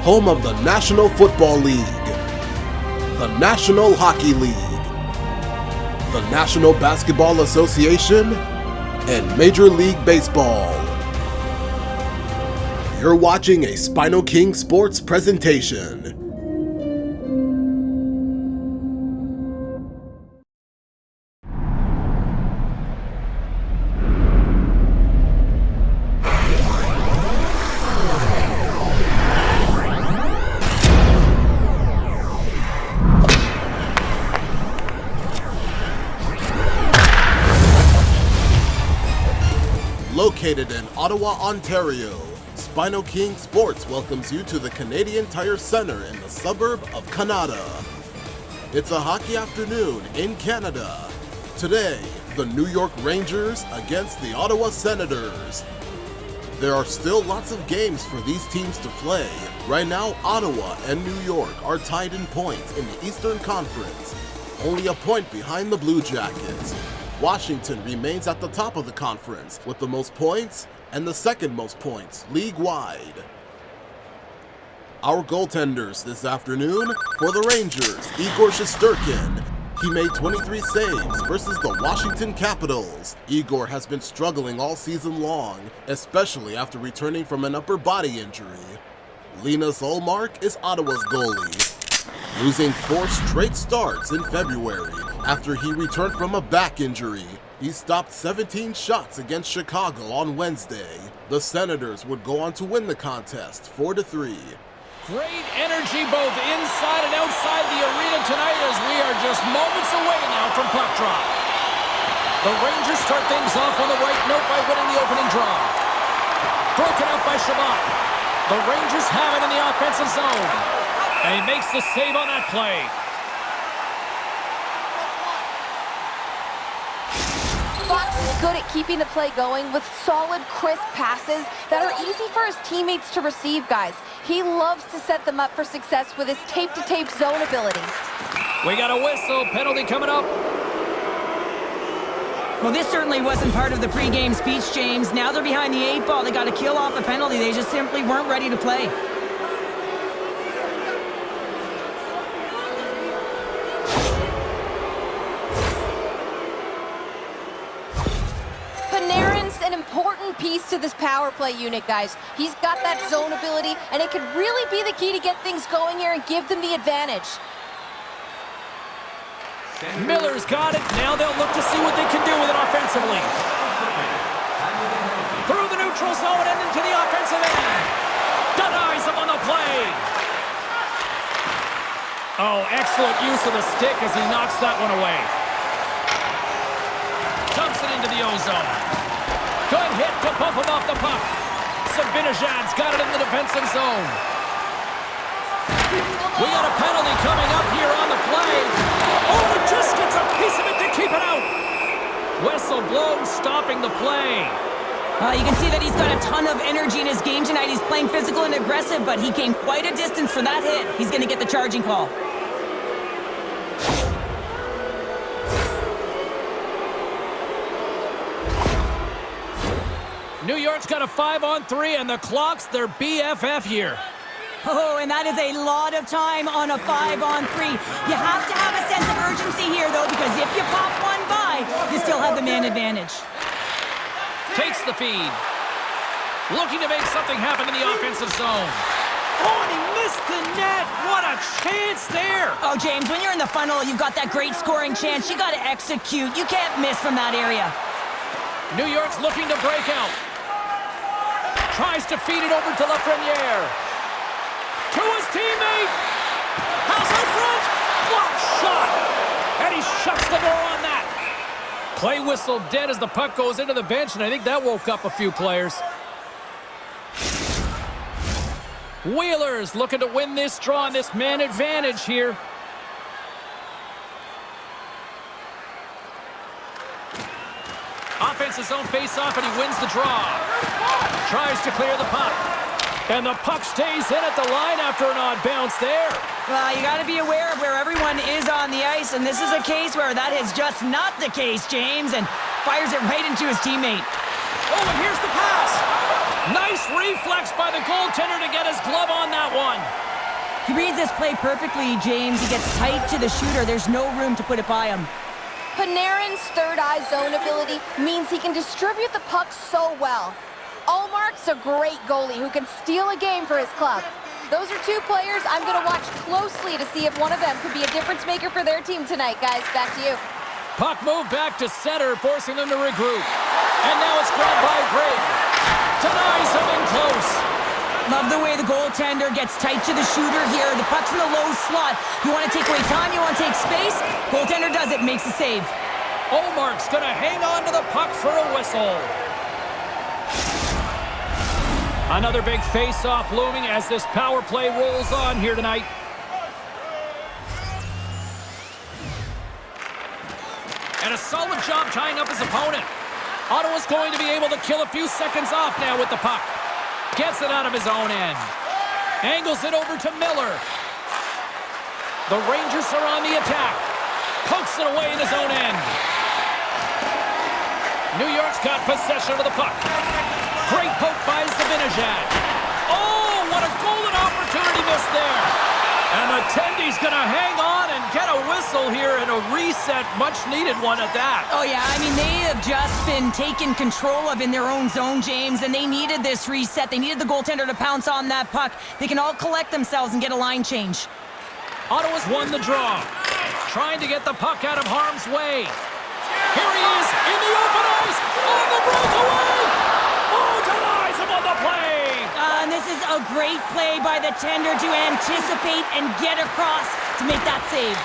home of the National Football League, the National Hockey League, the National Basketball Association, and Major League Baseball. You're watching a SpinoKing Sports presentation. Located in Ottawa, Ontario, SpinoKing Sports welcomes you to the Canadian Tire Centre in the suburb of Canada. It's a hockey afternoon in Canada. Today, the New York Rangers against the Ottawa Senators. There are still lots of games for these teams to play. Right now, Ottawa and New York are tied in points in the Eastern Conference, only a point behind the Blue Jackets. Washington remains at the top of the conference with the most points and the second most points league-wide. Our goaltenders this afternoon for the Rangers, Igor Shesterkin. He made 23 saves versus the Washington Capitals. Igor has been struggling all season long, especially after returning from an upper body injury. Linus Ullmark is Ottawa's goalie, losing 4 straight starts in February after he returned from a back injury. He stopped 17 shots against Chicago on Wednesday. The Senators would go on to win the contest 4-3. Great energy both inside and outside the arena tonight as we are just moments away now from puck drop. The Rangers start things off on the right note by winning the opening draw. Broken out by Shabbat. The Rangers have it in the offensive zone. And he makes the save on that play. Fox is good at keeping the play going with solid, crisp passes that are easy for his teammates to receive, guys. He loves to set them up for success with his tape-to-tape zone ability. We got a whistle. Penalty coming up. Well, this certainly wasn't part of the pregame speech, James. Now they're behind the 8 ball. They got to kill off a penalty. They just simply weren't ready to play. An important piece to this power play unit, guys. He's got that zone ability, and it could really be the key to get things going here and give them the advantage. Miller's got it. Now they'll look to see what they can do with it offensively. Through the neutral zone and into the offensive end. Denies him on the play. Oh, excellent use of the stick as he knocks that one away. Dumps it into the O-zone. Good hit to bump him off the puck. Sabinajad's got it in the defensive zone. We got a penalty coming up here on the play. Oh, it just gets a piece of it to keep it out. Whistle blown, stopping the play. You can see that he's got a ton of energy in his game tonight. He's playing physical and aggressive, but he came quite a distance for that hit. He's going to get the charging call. New York's got a 5-on-3, and the clock's their BFF here. Oh, and that is a lot of time on a 5-on-3. You have to have a sense of urgency here, though, because if you pop one by, you still have the man advantage. Takes the feed. Looking to make something happen in the offensive zone. Oh, and he missed the net. What a chance there. Oh, James, when you're in the funnel, you've got that great scoring chance. You got to execute. You can't miss from that area. New York's looking to break out. Tries to feed it over to Lafreniere. To his teammate. House out front. Block shot. And he shuts the door on that. Play whistle dead as the puck goes into the bench, and I think that woke up a few players. Wheeler's looking to win this draw on this man advantage here. Offensive zone face-off, and he wins the draw. Tries to clear the puck. And the puck stays in at the line after an odd bounce there. Well, you got to be aware of where everyone is on the ice, and this is a case where that is just not the case, James, and fires it right into his teammate. Oh, and here's the pass. Nice reflex by the goaltender to get his glove on that one. He reads this play perfectly, James. He gets tight to the shooter. There's no room to put it by him. Panarin's third-eye zone ability means he can distribute the puck so well. Ullmark's a great goalie who can steal a game for his club. Those are two players I'm going to watch closely to see if one of them could be a difference maker for their team tonight, guys. Back to you. Puck moved back to center, forcing them to regroup. And now it's grabbed by Grig. Denies him in close. Love the way the goaltender gets tight to the shooter here. The puck's in the low slot. You want to take away time, you want to take space. Goaltender does it, makes the save. Ullmark's going to hang on to the puck for a whistle. Another big face-off looming as this power play rolls on here tonight. And a solid job tying up his opponent. Ottawa's going to be able to kill a few seconds off now with the puck. Gets it out of his own end. Angles it over to Miller. The Rangers are on the attack. Pokes it away in his own end. New York's got possession of the puck. Great poke by Zibanejad. Oh, what a golden opportunity missed there. And the Tendy's going to hang on and get a whistle here and a reset, much needed one at that. Oh, yeah, I mean, they have just been taken control of in their own zone, James, and they needed this reset. They needed the goaltender to pounce on that puck. They can all collect themselves and get a line change. Ottawa's won the draw. Trying to get the puck out of harm's way. Here he is in the open ice on the breakaway. Oh, denies him on the play. And this is a great play by the tender to anticipate and get across to make that save.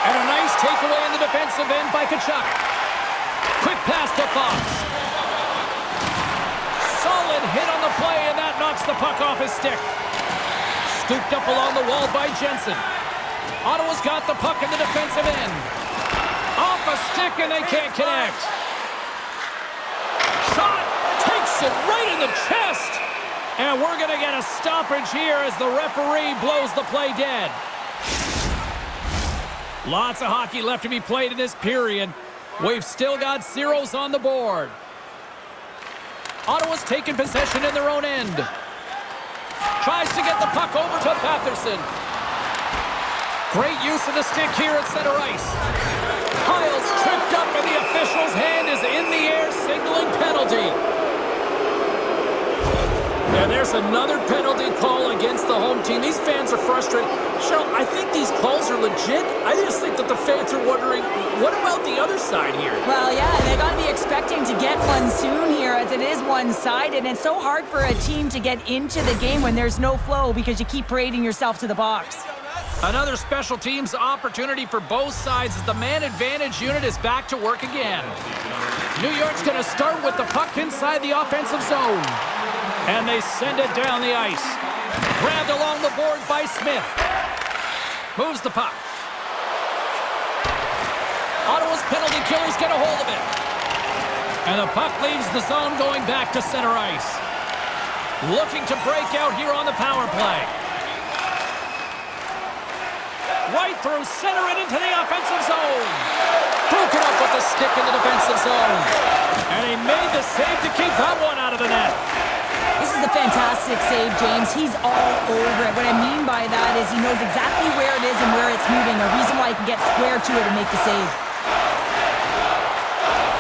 And a nice takeaway in the defensive end by Tkachuk. Quick pass to Fox. Solid hit on the play, and that knocks the puck off his stick. Scooped up along the wall by Jensen. Ottawa's got the puck in the defensive end. Off a stick, and they can't connect. Shot takes it right in the chest. And we're going to get a stoppage here as the referee blows the play dead. Lots of hockey left to be played in this period. We've still got zeros on the board. Ottawa's taken possession in their own end. Tries to get the puck over to Patterson. Great use of the stick here at center ice. Kyle's tripped up and the official's hand is in the air signaling penalty. And there's another penalty call against the home team. These fans are frustrated. Cheryl, I think these calls are legit. I just think that the fans are wondering, what about the other side here? Well, yeah, they got to be expecting to get one soon here as it is one-sided. And it's so hard for a team to get into the game when there's no flow because you keep parading yourself to the box. Another special teams opportunity for both sides as the man advantage unit is back to work again. New York's going to start with the puck inside the offensive zone. And they send it down the ice. Grabbed along the boards by Smith. Moves the puck. Ottawa's penalty killers get a hold of it. And the puck leaves the zone going back to center ice. Looking to break out here on the power play. Right through center and into the offensive zone. Broken up with the stick in the defensive zone. And he made the save to keep that one out of the net. This is a fantastic save, James. He's all over it. What I mean by that is he knows exactly where it is and where it's moving. A reason why he can get square to it and make the save.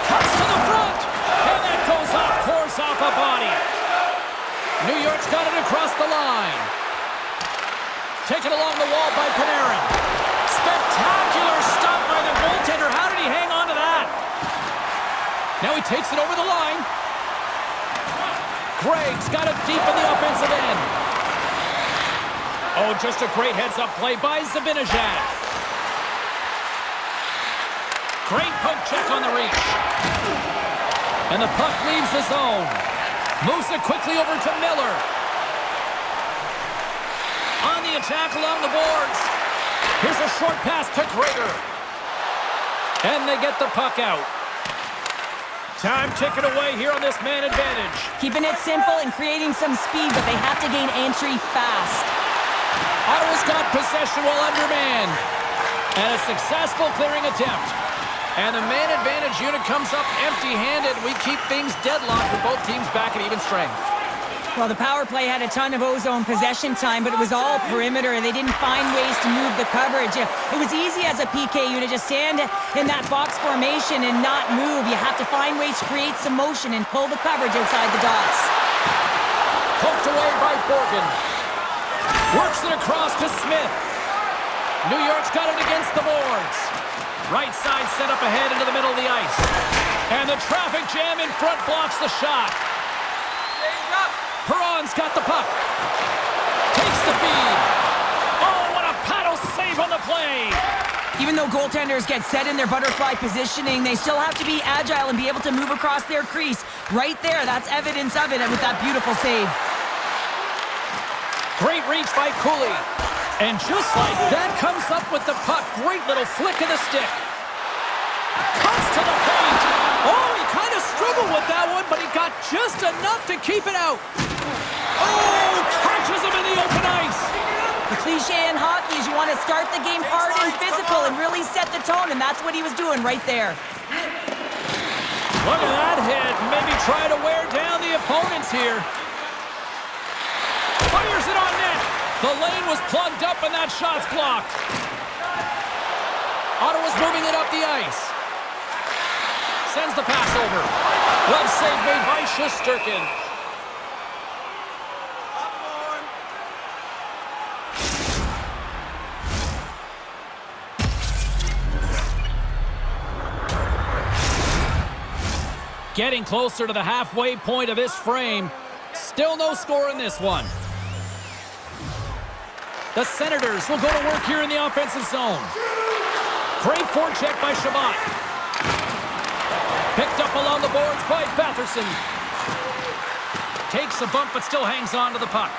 Cuts to the front. And that goes off course off a body. New York's got it across the line. Taken along the wall by Panarin. Spectacular stop by the goaltender. How did he hang on to that? Now he takes it over the line. Gregg's got it deep in the offensive end. Oh, just a great heads-up play by Zibanejad. Great poke check on the reach. And the puck leaves the zone. Moves it quickly over to Miller. On the attack along the boards. Here's a short pass to Gregor. And they get the puck out. Time ticking away here on this man advantage. Keeping it simple and creating some speed, but they have to gain entry fast. Ottawa's got possession while undermanned. And a successful clearing attempt. And the man advantage unit comes up empty-handed. We keep things deadlocked with both teams back at even strength. Well, the power play had a ton of O-zone possession time, but it was all perimeter, and they didn't find ways to move the coverage. It was easy as a PK unit, just stand in that box formation and not move. You have to find ways to create some motion and pull the coverage outside the dots. Poked away by Borgen. Works it across to Smith. New York's got it against the boards. Right side set up ahead into the middle of the ice. And the traffic jam in front blocks the shot. Perron's got the puck. Takes the feed. Oh, what a paddle save on the play. Even though goaltenders get set in their butterfly positioning, they still have to be agile and be able to move across their crease. Right there, that's evidence of it with that beautiful save. Great reach by Cooley. And just like that, comes up with the puck. Great little flick of the stick. Cuts to the paint. Oh, he kind of struggled with that one, but he got just enough to keep it out. Oh, catches him in the open ice. The cliche in hockey is you want to start the game hard and physical and really set the tone, and that's what he was doing right there. Look at that hit. Maybe try to wear down the opponents here. Fires it on net. The lane was plugged up and that shot's blocked. Ottawa's moving it up the ice. Sends the pass over. Glove save made by Shesterkin. Getting closer to the halfway point of this frame. Still no score in this one. The Senators will go to work here in the offensive zone. Great forecheck by Shabbat. Picked up along the boards by Batherson. Takes a bump but still hangs on to the puck.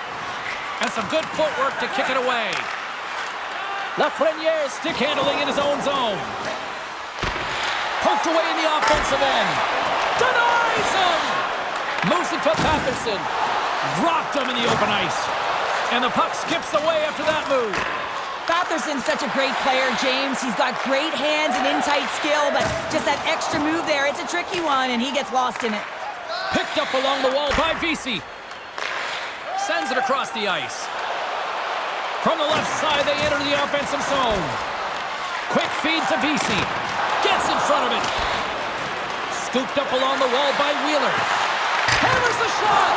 And some good footwork to kick it away. Lafreniere stick handling in his own zone. Poked away in the offensive end. Denies him! Moves it to Batherson. Rocked him in the open ice. And the puck skips away after that move. Batherson's such a great player, James. He's got great hands and in-tight skill, but just that extra move there, it's a tricky one, and he gets lost in it. Picked up along the wall by Vesey. Sends it across the ice. From the left side, they enter the offensive zone. Quick feed to Vesey. Gets in front of it. Scooped up along the wall by Wheeler. Hammers the shot.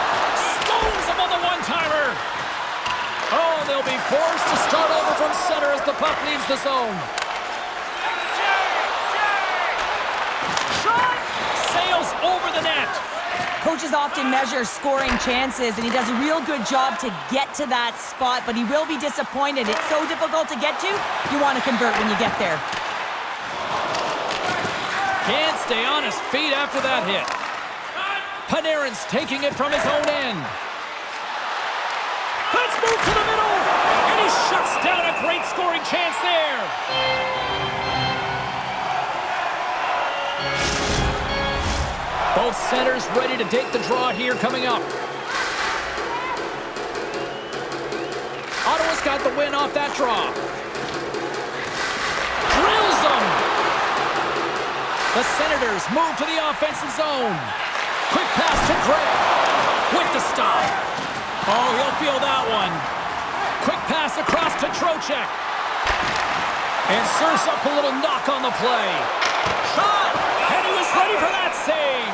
Stones him on the one-timer. Oh, they'll be forced to start over from center as the puck leaves the zone. Shot! Sails over the net. Coaches often measure scoring chances, and he does a real good job to get to that spot, but he will be disappointed. It's so difficult to get to, you want to convert when you get there. Can't stay on his feet after that hit. Panarin's taking it from his own end. Let's move to the middle, and he shuts down a great scoring chance there. Both centers ready to take the draw here coming up. Ottawa's got the win off that draw. Drills them. The Senators move to the offensive zone. Quick pass to Gray with the stop. Oh, he'll feel that one. Quick pass across to Trocheck. And serves up a little knock on the play. Shot! And he was ready for that save.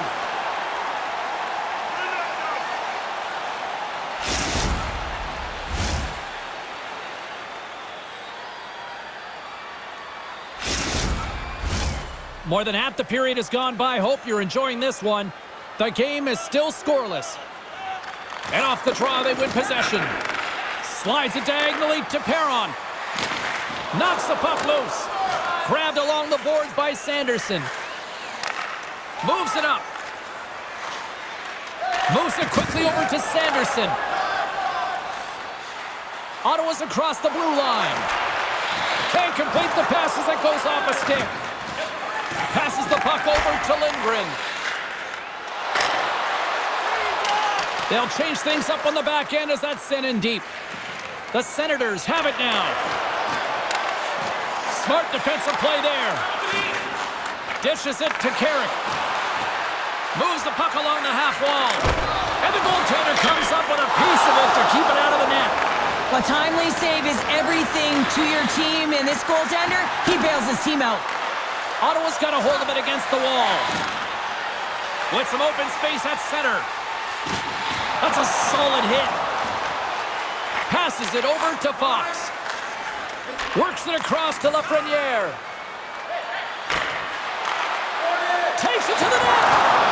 More than half the period has gone by. Hope you're enjoying this one. The game is still scoreless. And off the draw, they win possession. Slides it diagonally to Perron. Knocks the puck loose. Grabbed along the boards by Sanderson. Moves it up. Moves it quickly over to Sanderson. Ottawa's across the blue line. Can't complete the pass as it goes off a stick. Passes the puck over to Lindgren. They'll change things up on the back end as that's sent in deep. The Senators have it now. Smart defensive play there. Dishes it to Carrick. Moves the puck along the half wall. And And the goaltender comes up with a piece of it to keep it out of the net. A timely save is everything to your team, and this goaltender, he bails his team out. Ottawa's got a hold of it against the wall. With some open space at center. That's a solid hit. Passes it over to Fox. Works it across to Lafreniere. Takes it to the net.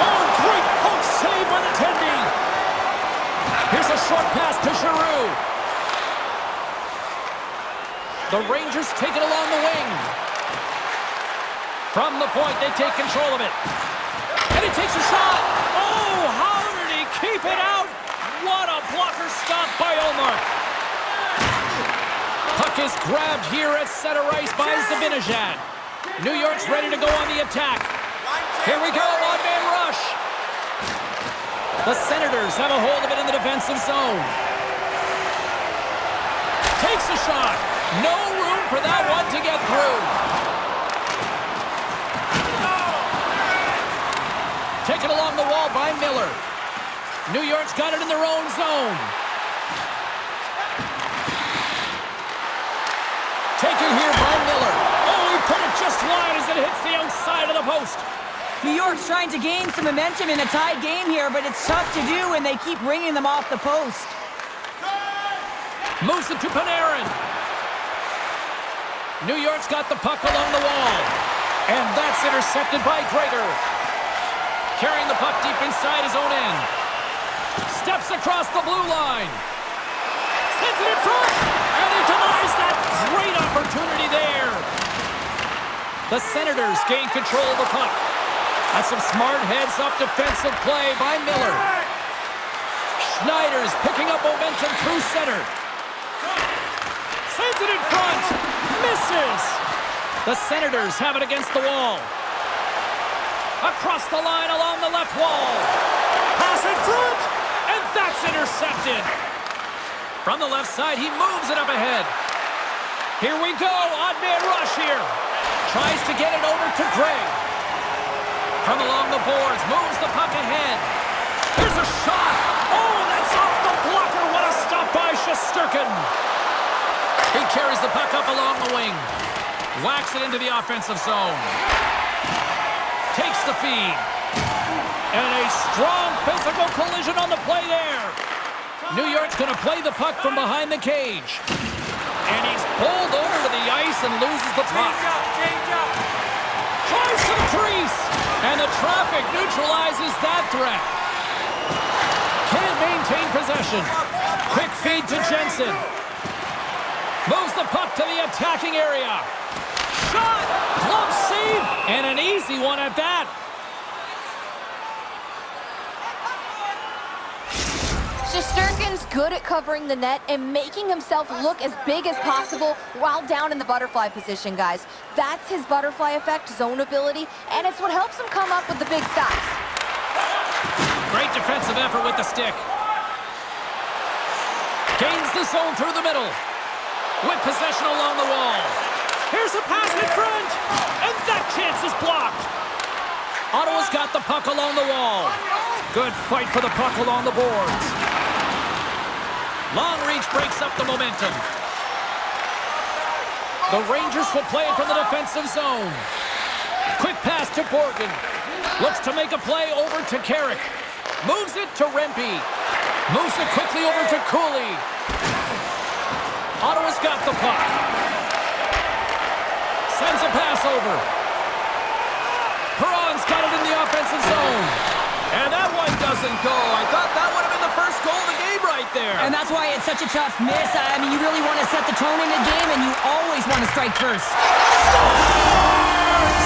Oh, great poke save by the Tendy. Here's a short pass to Giroux. The Rangers take it along the wing. From the point, they take control of it. And he takes a shot. Oh, how did he keep it out? What a blocker stop by Ullmark. Puck is grabbed here at center ice by Zibanejad. New York's ready to go on the attack. Here we go, one-man rush. The Senators have a hold of it in the defensive zone. Takes a shot. No room for that one to get through. Taken along the wall by Miller. New York's got it in their own zone. Taken here by Miller. Oh, he put it just wide as it hits the outside of the post. New York's trying to gain some momentum in a tied game here, but it's tough to do when they keep ringing them off the post. Moves it to Panarin. New York's got the puck along the wall. And that's intercepted by Gregor. Carrying the puck deep inside his own end. Steps across the blue line. Sends it in front. And he denies that great opportunity there. The Senators gain control of the puck. That's some smart heads-up defensive play by Miller. Schneider's picking up momentum through center. Sends it in front. Misses. The Senators have it against the wall. Across the line along the left wall. Pass in front. And that's intercepted. From the left side, he moves it up ahead. Here we go. Odd man rush here. Tries to get it over to Gray. From along the boards, moves the puck ahead. Here's a shot. Oh, that's off the blocker. What a stop by Shesterkin. He carries the puck up along the wing. Whacks it into the offensive zone. Takes the feed. And a strong physical collision on the play there. New York's going to play the puck from behind the cage. And he's pulled over to the ice and loses the puck. Tries to the crease. And the traffic neutralizes that threat. Can't maintain possession. Quick feed to Jensen. Moves the puck to the attacking area. Shot! Glove save! And an easy one at that. Shesterkin's good at covering the net and making himself look as big as possible while down in the butterfly position, guys. That's his butterfly effect, zone ability, and it's what helps him come up with the big stops. Great defensive effort with the stick. Gains the zone through the middle. With possession along the wall. Here's a pass in front. And that chance is blocked. Ottawa's got the puck along the wall. Good fight for the puck along the boards. Long reach breaks up the momentum. The Rangers will play it from the defensive zone. Quick pass to Borgen. Looks to make a play over to Carrick. Moves it to Rempe. Moves it quickly over to Cooley. Ottawa's got the puck. Sends a pass over. Perron's got it in the offensive zone. And that one doesn't go. I thought that would have been the first goal of the game right there. And that's why it's such a tough miss. I mean, you really want to set the tone in a game, and you always want to strike first. Scores!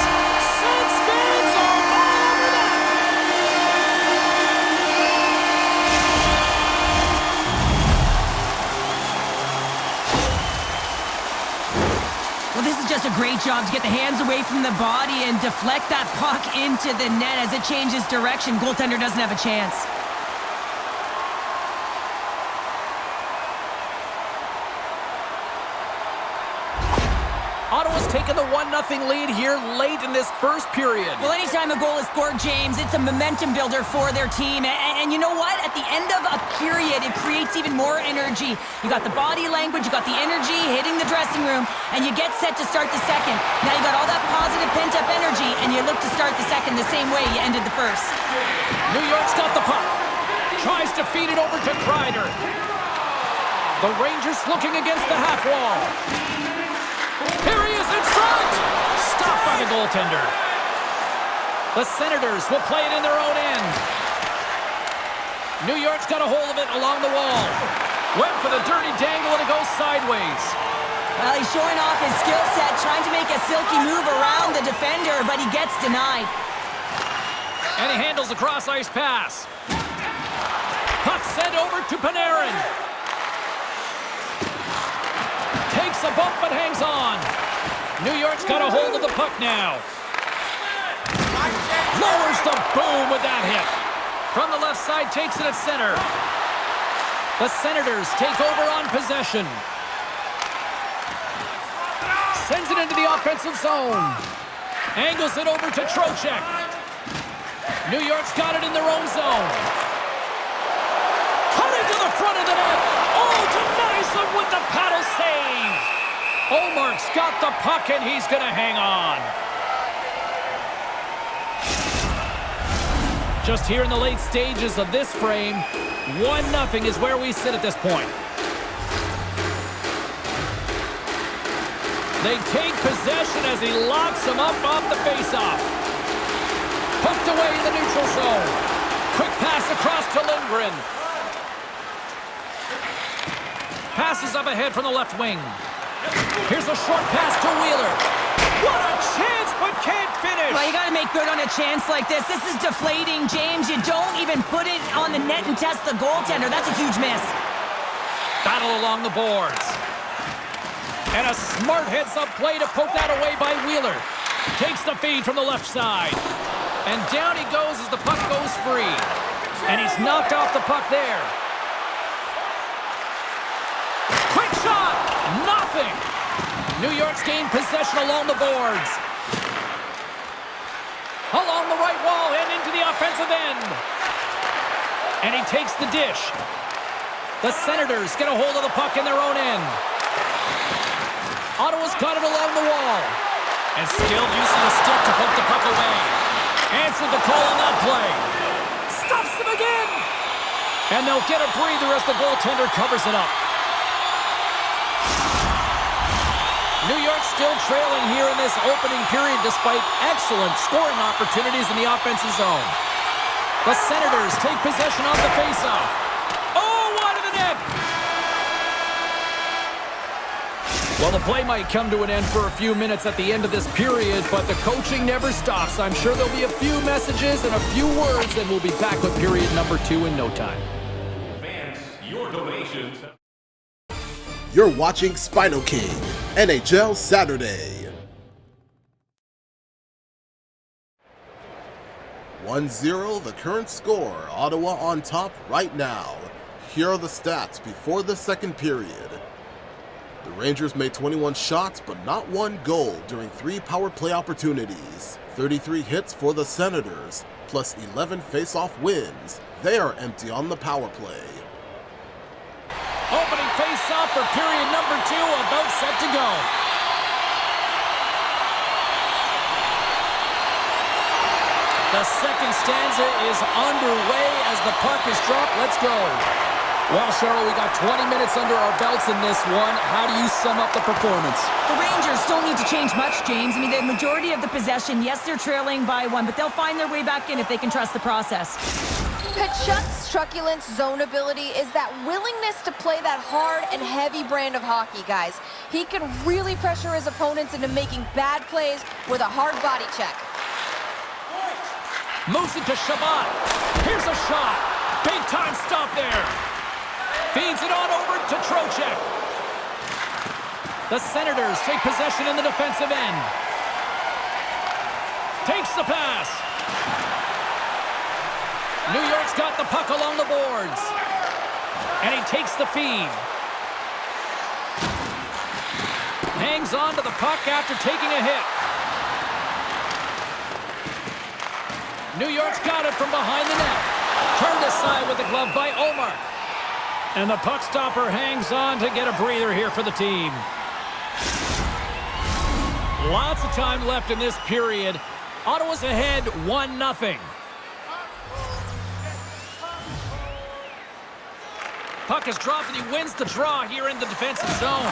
Six fans are over that. Well, this is just a great job to get the hands away from the body and deflect that puck into the net as it changes direction. Goaltender doesn't have a chance. Ottawa's taken the 1-0 lead here late in this first period. Well, anytime a goal is scored, James, it's a momentum builder for their team. And you know what? At the end of a period, it creates even more energy. You got the body language, you got the energy hitting the dressing room, and you get set to start the second. Now you got all that positive pent-up energy, and you look to start the second the same way you ended the first. New York's got the puck. Tries to feed it over to Kreider. The Rangers looking against the half wall. Here he is in front! Stopped by the goaltender. The Senators will play it in their own end. New York's got a hold of it along the wall. Went for the dirty dangle and it goes sideways. Well, he's showing off his skill set, trying to make a silky move around the defender, but he gets denied. And he handles a cross-ice pass. Puck sent over to Panarin. Takes a bump but hangs on. New York's got a hold of the puck now. Lowers the boom with that hit. From the left side, takes it at center. The Senators take over on possession. Sends it into the offensive zone. Angles it over to Trocheck. New York's got it in their own zone. Cutting to the front of the net. Oh, denies them with the paddle save. Omark's got the puck and he's going to hang on. Just here in the late stages of this frame, 1-0 is where we sit at this point. They take possession as he locks him up off the faceoff. Poked away in the neutral zone. Quick pass across to Lindgren. Passes up ahead from the left wing. Here's a short pass to Wheeler. What a chance, but can't finish. Well, you got to make good on a chance like this. This is deflating, James. You don't even put it on the net and test the goaltender. That's a huge miss. Battle along the boards. And a smart heads-up play to poke that away by Wheeler. Takes the feed from the left side. And down he goes as the puck goes free. And he's knocked off the puck there. Quick shot! Nothing! New York's gained possession along the boards. Along the right wall and into the offensive end. And he takes the dish. The Senators get a hold of the puck in their own end. Ottawa's got it along the wall. And still using the stick to poke the puck away. Answered the call on that play. Stuffs them again. And they'll get a breather as the goaltender covers it up. New York still trailing here in this opening period despite excellent scoring opportunities in the offensive zone. The Senators take possession on the faceoff. Oh, wide of the net! Well, the play might come to an end for a few minutes at the end of this period, but the coaching never stops. I'm sure there'll be a few messages and a few words, and we'll be back with period number 2 in no time. Fans, your donations. You're watching SpinoKing NHL Saturday. 1-0, the current score. Ottawa on top right now. Here are the stats before the second period. The Rangers made 21 shots but not one goal during 3 power play opportunities. 33 hits for the Senators, plus 11 face-off wins. They are empty on the power play. Opening face-off for period number 2, about set to go. The second stanza is underway as the puck is dropped. Let's go. Well, Cheryl, we got 20 minutes under our belts in this one. How do you sum up the performance? The Rangers don't need to change much, James. I mean, the majority of the possession, yes, they're trailing by 1, but they'll find their way back in if they can trust the process. Kachuk's truculent zone ability is that willingness to play that hard and heavy brand of hockey, guys. He can really pressure his opponents into making bad plays with a hard body check. Moves it to Shabbat. Here's a shot. Big time stop there. Feeds it on over to Trocheck. The Senators take possession in the defensive end. Takes the pass. New York's got the puck along the boards. And he takes the feed. hangs on to the puck after taking a hit. New York's got it from behind the net. Turned aside with the glove by Omar. And the puck stopper hangs on to get a breather here for the team. Lots of time left in this period. Ottawa's ahead 1-0. Puck is dropped and he wins the draw here in the defensive zone.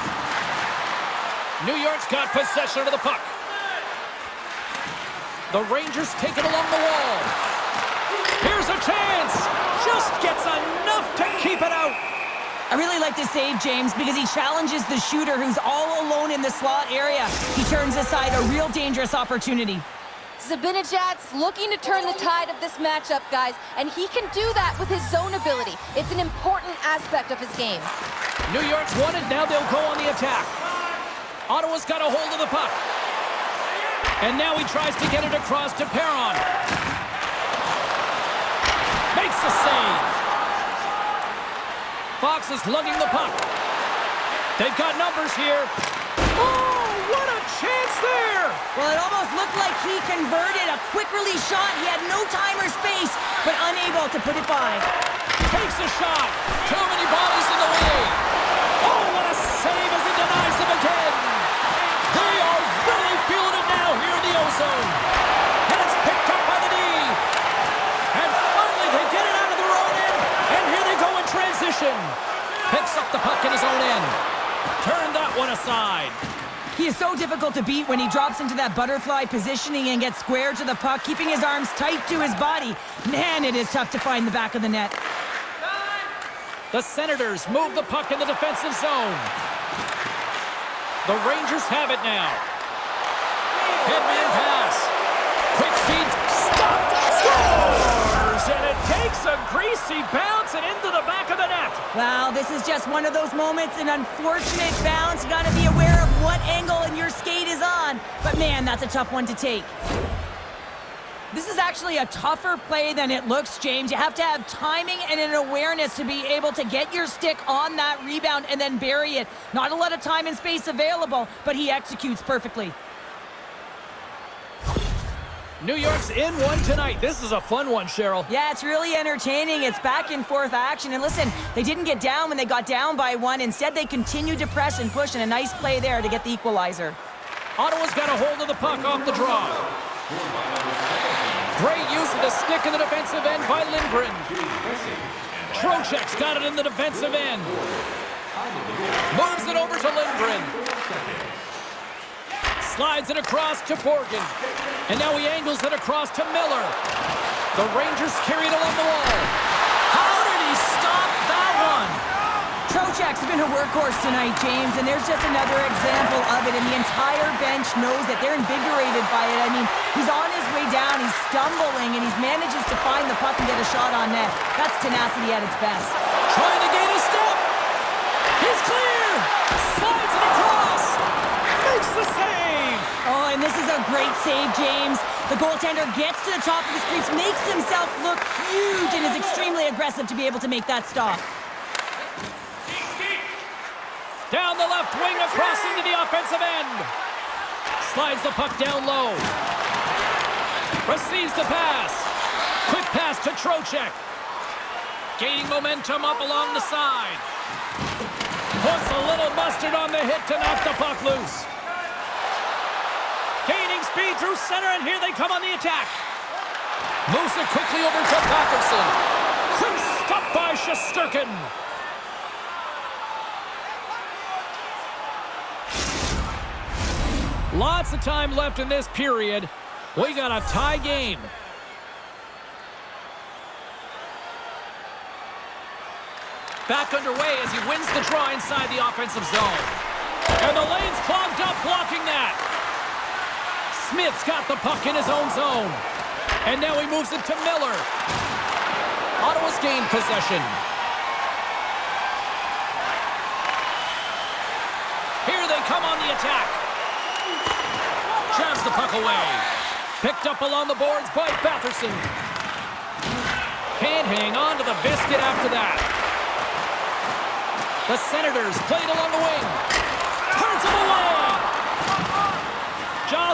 New York's got possession of the puck. The Rangers take it along the wall. Here's a chance. Just gets enough to keep it out. I really like this save, James, because he challenges the shooter who's all alone in the slot area. He turns aside a real dangerous opportunity. Zibanejad's looking to turn the tide of this matchup, guys, and he can do that with his zone ability. It's an important aspect of his game. New York's won it, now they'll go on the attack. Ottawa's got a hold of the puck. And now he tries to get it across to Perron. Makes the save. Fox is lugging the puck. They've got numbers here. Oh, what a chance there! Well, it almost looked like he converted a quick release shot. He had no time or space, but unable to put it by. Takes a shot. Too many bodies in the way. Oh, what a save as he denies them again. They are really feeling it now here in the O-zone. And it's picked up by the D. And finally they get it out of their own end. And here they go in transition. Picks up the puck in his own end. Turn that one aside. He is so difficult to beat when he drops into that butterfly positioning and gets square to the puck, keeping his arms tight to his body. Man, it is tough to find the back of the net. The Senators move the puck in the defensive zone. The Rangers have it now. Headman pass. Quick feet. Stopped. Scores! And it takes a greasy bounce and into the back of the net. Wow, this is just one of those moments, an unfortunate bounce. You got to be aware of what angle your skate is on. But man, that's a tough one to take. This is actually a tougher play than it looks, James. You have to have timing and an awareness to be able to get your stick on that rebound and then bury it. Not a lot of time and space available, but he executes perfectly. New York's in one tonight. This is a fun one, Cheryl. Yeah, it's really entertaining. It's back and forth action. And listen, they didn't get down when they got down by one. Instead, they continued to press and push, and a nice play there to get the equalizer. Ottawa's got a hold of the puck off the draw. Great use of the stick in the defensive end by Lindgren. Trocheck's got it in the defensive end. Moves it over to Lindgren. Slides it across to Borgen. And now he angles it across to Miller. The Rangers carry it along the wall. How did he stop that one? Trocheck's been a workhorse tonight, James, and there's just another example of it, and the entire bench knows that they're invigorated by it. I mean, he's on his way down, he's stumbling, and he manages to find the puck and get a shot on net. That's tenacity at its best. Trying to gain a step. He's clear. Slides it across. Makes the save. Oh, and this is a great save, James. The goaltender gets to the top of his crease, makes himself look huge, and is extremely aggressive to be able to make that stop. Down the left wing, across into the offensive end. Slides the puck down low. Receives the pass. Quick pass to Trocheck. Gaining momentum up along the side. Puts a little mustard on the hit to knock the puck loose. Gaining speed through center, and here they come on the attack. Moves it quickly over to Patterson. Quick stop by Shesterkin. Lots of time left in this period. We got a tie game. Back underway as he wins the draw inside the offensive zone. And the lane's clogged up, blocking that. Smith's got the puck in his own zone. And now he moves it to Miller. Ottawa's gained possession. Here they come on the attack. Jabs the puck away. Picked up along the boards by Batherson. Can't hang on to the biscuit after that. The Senators played along the wing. Turns him away.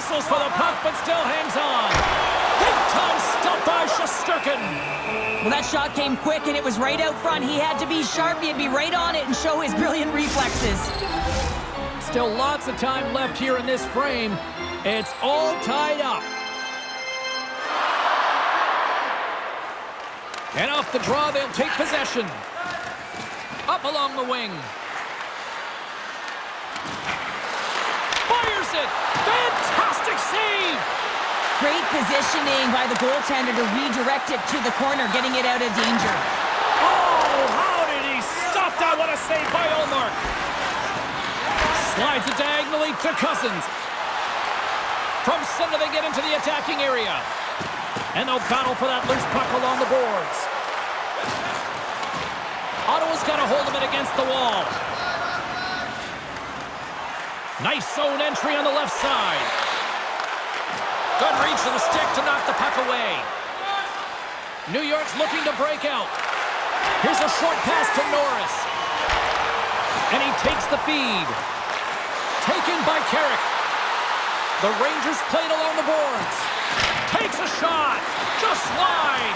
Wrestles for the puck, but still hangs on. Big time stop by Shesterkin. Well, that shot came quick, and it was right out front. He had to be sharp. He had to be right on it and show his brilliant reflexes. Still lots of time left here in this frame. It's all tied up. And off the draw, they'll take possession. Up along the wing. Fires it! Fantastic save! Great positioning by the goaltender to redirect it to the corner, getting it out of danger. Oh, how did he stop that? What a save by Ullmark. Slides it diagonally to Cousins. From center, they get into the attacking area. And they'll battle for that loose puck along the boards. Ottawa's got a hold of it against the wall. Nice zone entry on the left side. Good reach of the stick to knock the puck away. New York's looking to break out. Here's a short pass to Norris. And he takes the feed. Taken by Carrick. The Rangers played along the boards. Takes a shot. Just wide.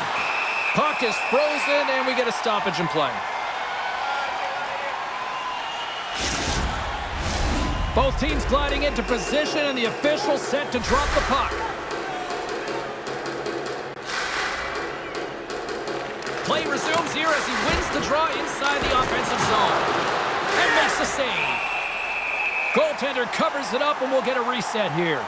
Puck is frozen, and we get a stoppage in play. Both teams gliding into position, and the official set to drop the puck. Play resumes here as he wins the draw inside the offensive zone. And makes the save. Goaltender covers it up, and we'll get a reset here.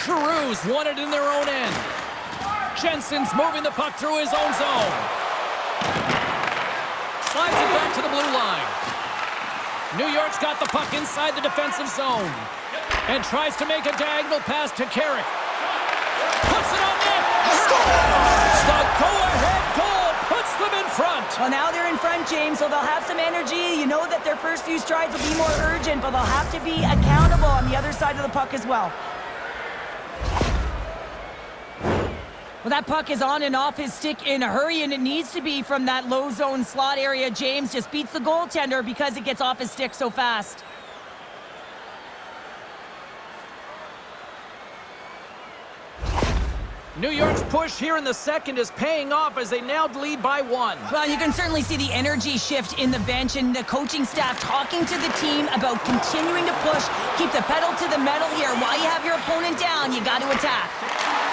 Giroux's won it in their own end. Jensen's moving the puck through his own zone. Slides it back to the blue line. New York's got the puck inside the defensive zone. And tries to make a diagonal pass to Carrick. Puts it on net. Scores! The go-ahead goal puts them in front. Well, now they're in front, James, so they'll have some energy. You know that their first few strides will be more urgent, but they'll have to be accountable on the other side of the puck as well. Well, that puck is on and off his stick in a hurry, and it needs to be from that low zone slot area. James just beats the goaltender because it gets off his stick so fast. New York's push here in the second is paying off as they now lead by 1. Well, you can certainly see the energy shift in the bench and the coaching staff talking to the team about continuing to push, keep the pedal to the metal here. While you have your opponent down, you got to attack.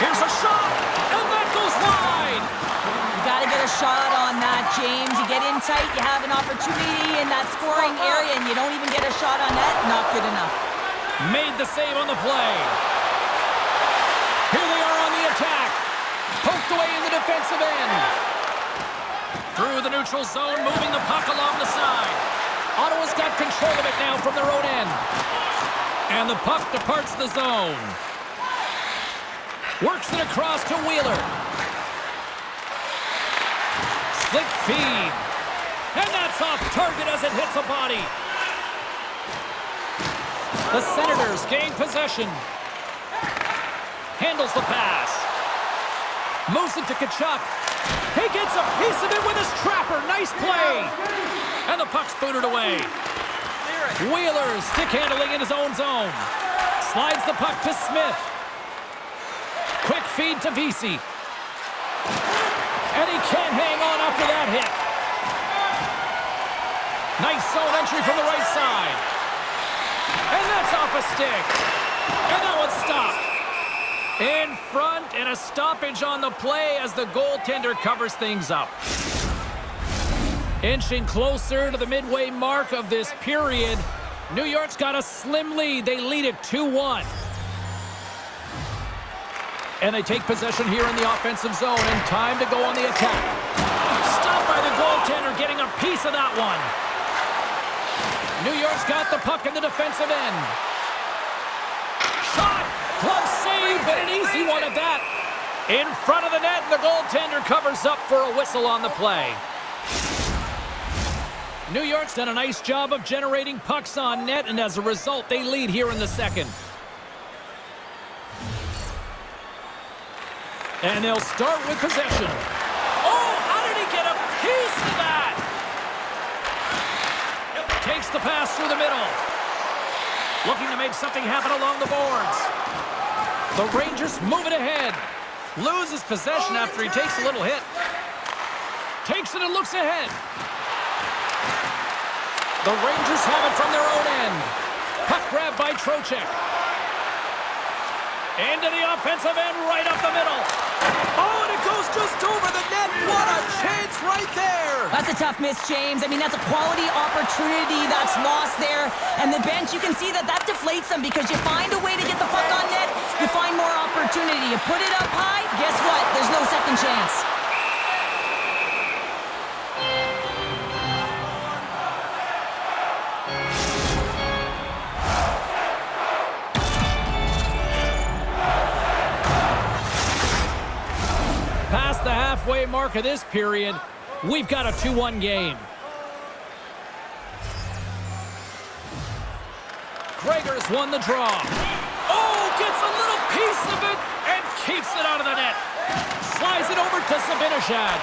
Here's a shot, and that goes wide. You got to get a shot on that, James. You get in tight, you have an opportunity in that scoring area, and you don't even get a shot on net. Not good enough. Made the save on the play. Here they are on the attack. Poked away in the defensive end. Through the neutral zone, moving the puck along the side. Ottawa's got control of it now from their own end. And the puck departs the zone. Works it across to Wheeler. Slick feed. And that's off target as it hits a body. The Senators gain possession. Handles the pass. Moves it to Tkachuk. He gets a piece of it with his trapper. Nice play. And the puck's booted away. Wheeler stick handling in his own zone. Slides the puck to Smith. Quick feed to Vesey. And he can't hang on after that hit. Nice zone entry from the right side. And that's off a stick. And that one's stopped. In front, and a stoppage on the play as the goaltender covers things up. Inching closer to the midway mark of this period. New York's got a slim lead. They lead it 2-1. And they take possession here in the offensive zone, and time to go on the attack. Stopped by the goaltender, getting a piece of that one. New York's got the puck in the defensive end. Shot! Glove save, but an easy one at that. In front of the net, and the goaltender covers up for a whistle on the play. New York's done a nice job of generating pucks on net, and as a result, they lead here in the second. And they'll start with possession. Oh, how piece of that. Takes the pass through the middle. Looking to make something happen along the boards. The Rangers move it ahead. Loses possession after he takes a little hit. Takes it and looks ahead. The Rangers have it from their own end. Puck grab by Trocheck. Into the offensive end, right up the middle. Oh, and it goes just over the net. What a chance right there. That's a tough miss, James. I mean, that's a quality opportunity that's lost there. And the bench, you can see that deflates them because you find a way to get the puck on net, you find more opportunity. You put it up high, guess what? There's no second chance. Past the halfway mark of this period, we've got a 2-1 game. Gregor's won the draw. Oh, gets a little piece of it and keeps it out of the net. Slides it over to Zibanejad.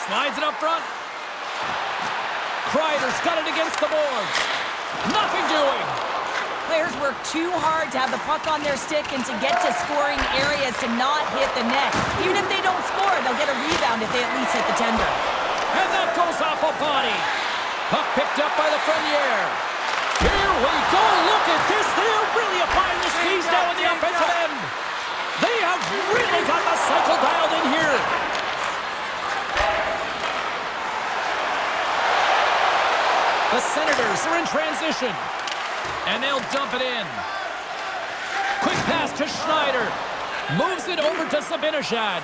Slides it up front. Kreider's got it against the boards. Nothing doing. Players work too hard to have the puck on their stick and to get to scoring areas to not hit the net. Even if they don't score, they'll get a rebound if they at least hit the tender. And that goes off a body. Puck picked up by the Frenier. Here we go. Look at this. They are really applying the squeeze down in the offensive end. They have really got the cycle dialed in here. The Senators are in transition. And they'll dump it in. Quick pass to Schneider. Moves it over to Zibanejad.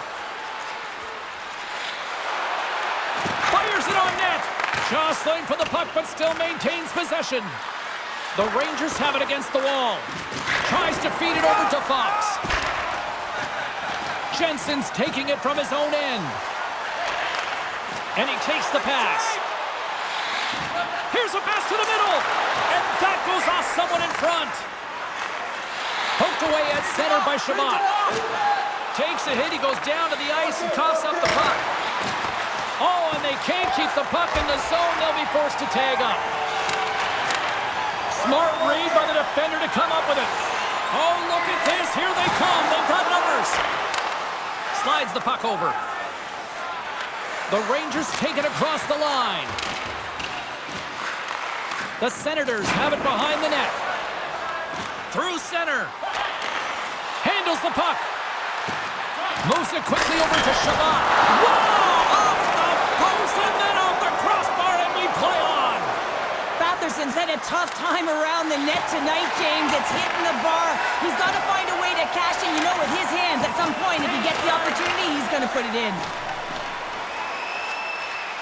Fires it on net. Jostling for the puck, but still maintains possession. The Rangers have it against the wall. Tries to feed it over to Fox. Jensen's taking it from his own end. And he takes the pass. Here's a pass to the middle. And that goes off someone in front. Poked away at center by Shabbat. Takes a hit. He goes down to the ice and coughs up the puck. Oh, and they can't keep the puck in the zone. They'll be forced to tag up. Smart read by the defender to come up with it. Oh, look at this. Here they come. They've got numbers. Slides the puck over. The Rangers take it across the line. The Senators have it behind the net. Through center. Handles the puck. Moves it quickly over to Shabbat. Wow! Off the post and then off the crossbar, and we play on. Batherson's had a tough time around the net tonight, James. It's hitting the bar. He's got to find a way to cash in, with his hands. At some point, if he gets the opportunity, he's going to put it in.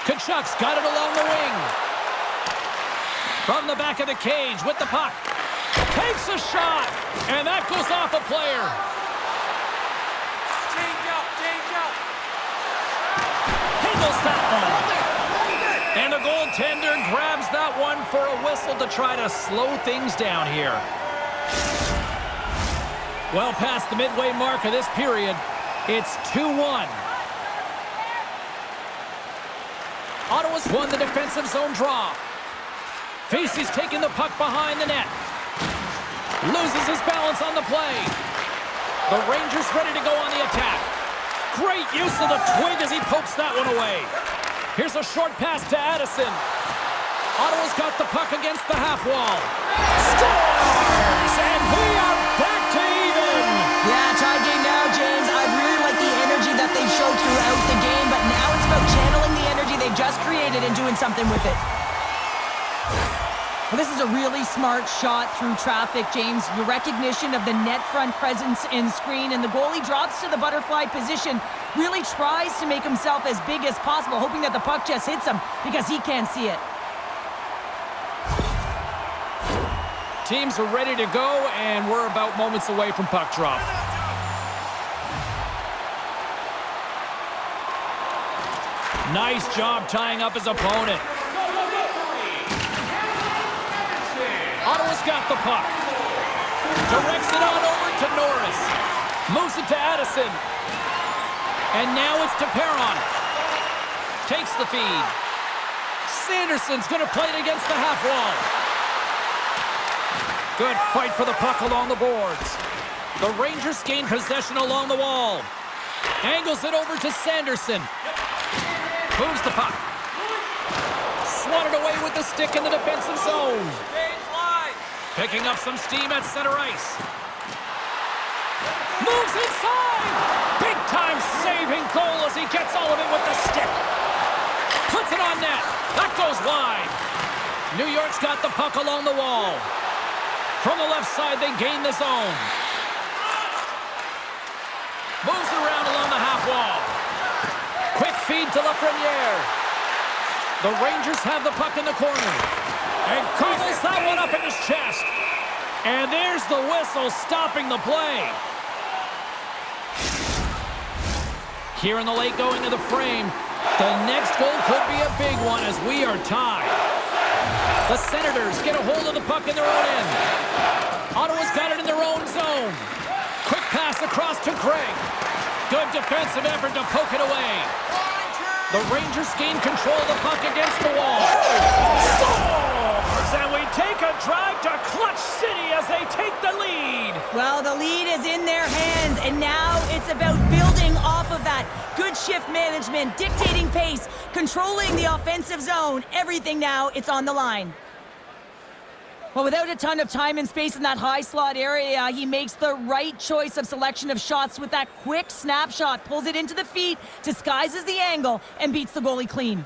Kachuk's got it along the wing. From the back of the cage with the puck. Takes a shot. And that goes off a player. Change up. Handles that one. And the goaltender grabs that one for a whistle to try to slow things down here. Well past the midway mark of this period, it's 2-1. Ottawa's won the defensive zone draw. Facey's taking the puck behind the net. Loses his balance on the play. The Rangers ready to go on the attack. Great use of the twig as he pokes that one away. Here's a short pass to Addison. Ottawa's got the puck against the half wall. Scores! And we are back to even. Yeah, tie game now, James. I really like the energy that they've showed throughout the game, but now it's about channeling the energy they've just created and doing something with it. Well, this is a really smart shot through traffic, James. Your recognition of the net front presence in screen, and the goalie drops to the butterfly position, really tries to make himself as big as possible, hoping that the puck just hits him because he can't see it. Teams are ready to go, and we're about moments away from puck drop. Nice job tying up his opponent. Ottawa's got the puck. Directs it on over to Norris. Moves it to Addison. And now it's to Perron. Takes the feed. Sanderson's going to play it against the half wall. Good fight for the puck along the boards. The Rangers gain possession along the wall. Angles it over to Sanderson. Moves the puck. Swatted away with the stick in the defensive zone. Picking up some steam at center ice. Moves inside! Big-time saving goal as he gets all of it with the stick. Puts it on net. That goes wide. New York's got the puck along the wall. From the left side, they gain the zone. Moves around along the half wall. Quick feed to Lafreniere. The Rangers have the puck in the corner. And gobbles that one up in his chest. And there's the whistle stopping the play. Here in the late going of the frame, the next goal could be a big one as we are tied. The Senators get a hold of the puck in their own end. Ottawa's got it in their own zone. Quick pass across to Craig. Good defensive effort to poke it away. The Rangers gain control of the puck against the wall. Scores! And we take a drive to Clutch City as they take the lead. Well, the lead is in their hands, and now it's about building off of that. Good shift management, dictating pace, controlling the offensive zone. Everything now, it's on the line. Well, without a ton of time and space in that high slot area, he makes the right choice of selection of shots with that quick snapshot. Pulls it into the feet, disguises the angle, and beats the goalie clean.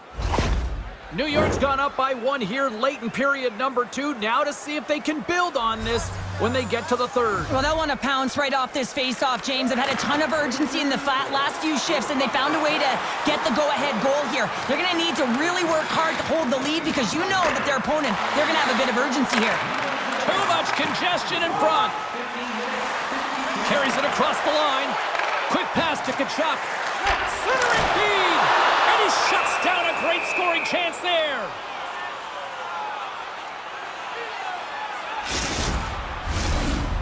New York's gone up by one here late in period number 2. Now to see if they can build on this when they get to the third. Well, they'll want to pounce right off this face-off, James. They've had a ton of urgency in the last few shifts, and they found a way to get the go-ahead goal here. They're going to need to really work hard to hold the lead because you know that their opponent, they're going to have a bit of urgency here. Too much congestion in front. Carries it across the line. Quick pass to Tkachuk. Centering feed. And he shuts down a great scoring chance there.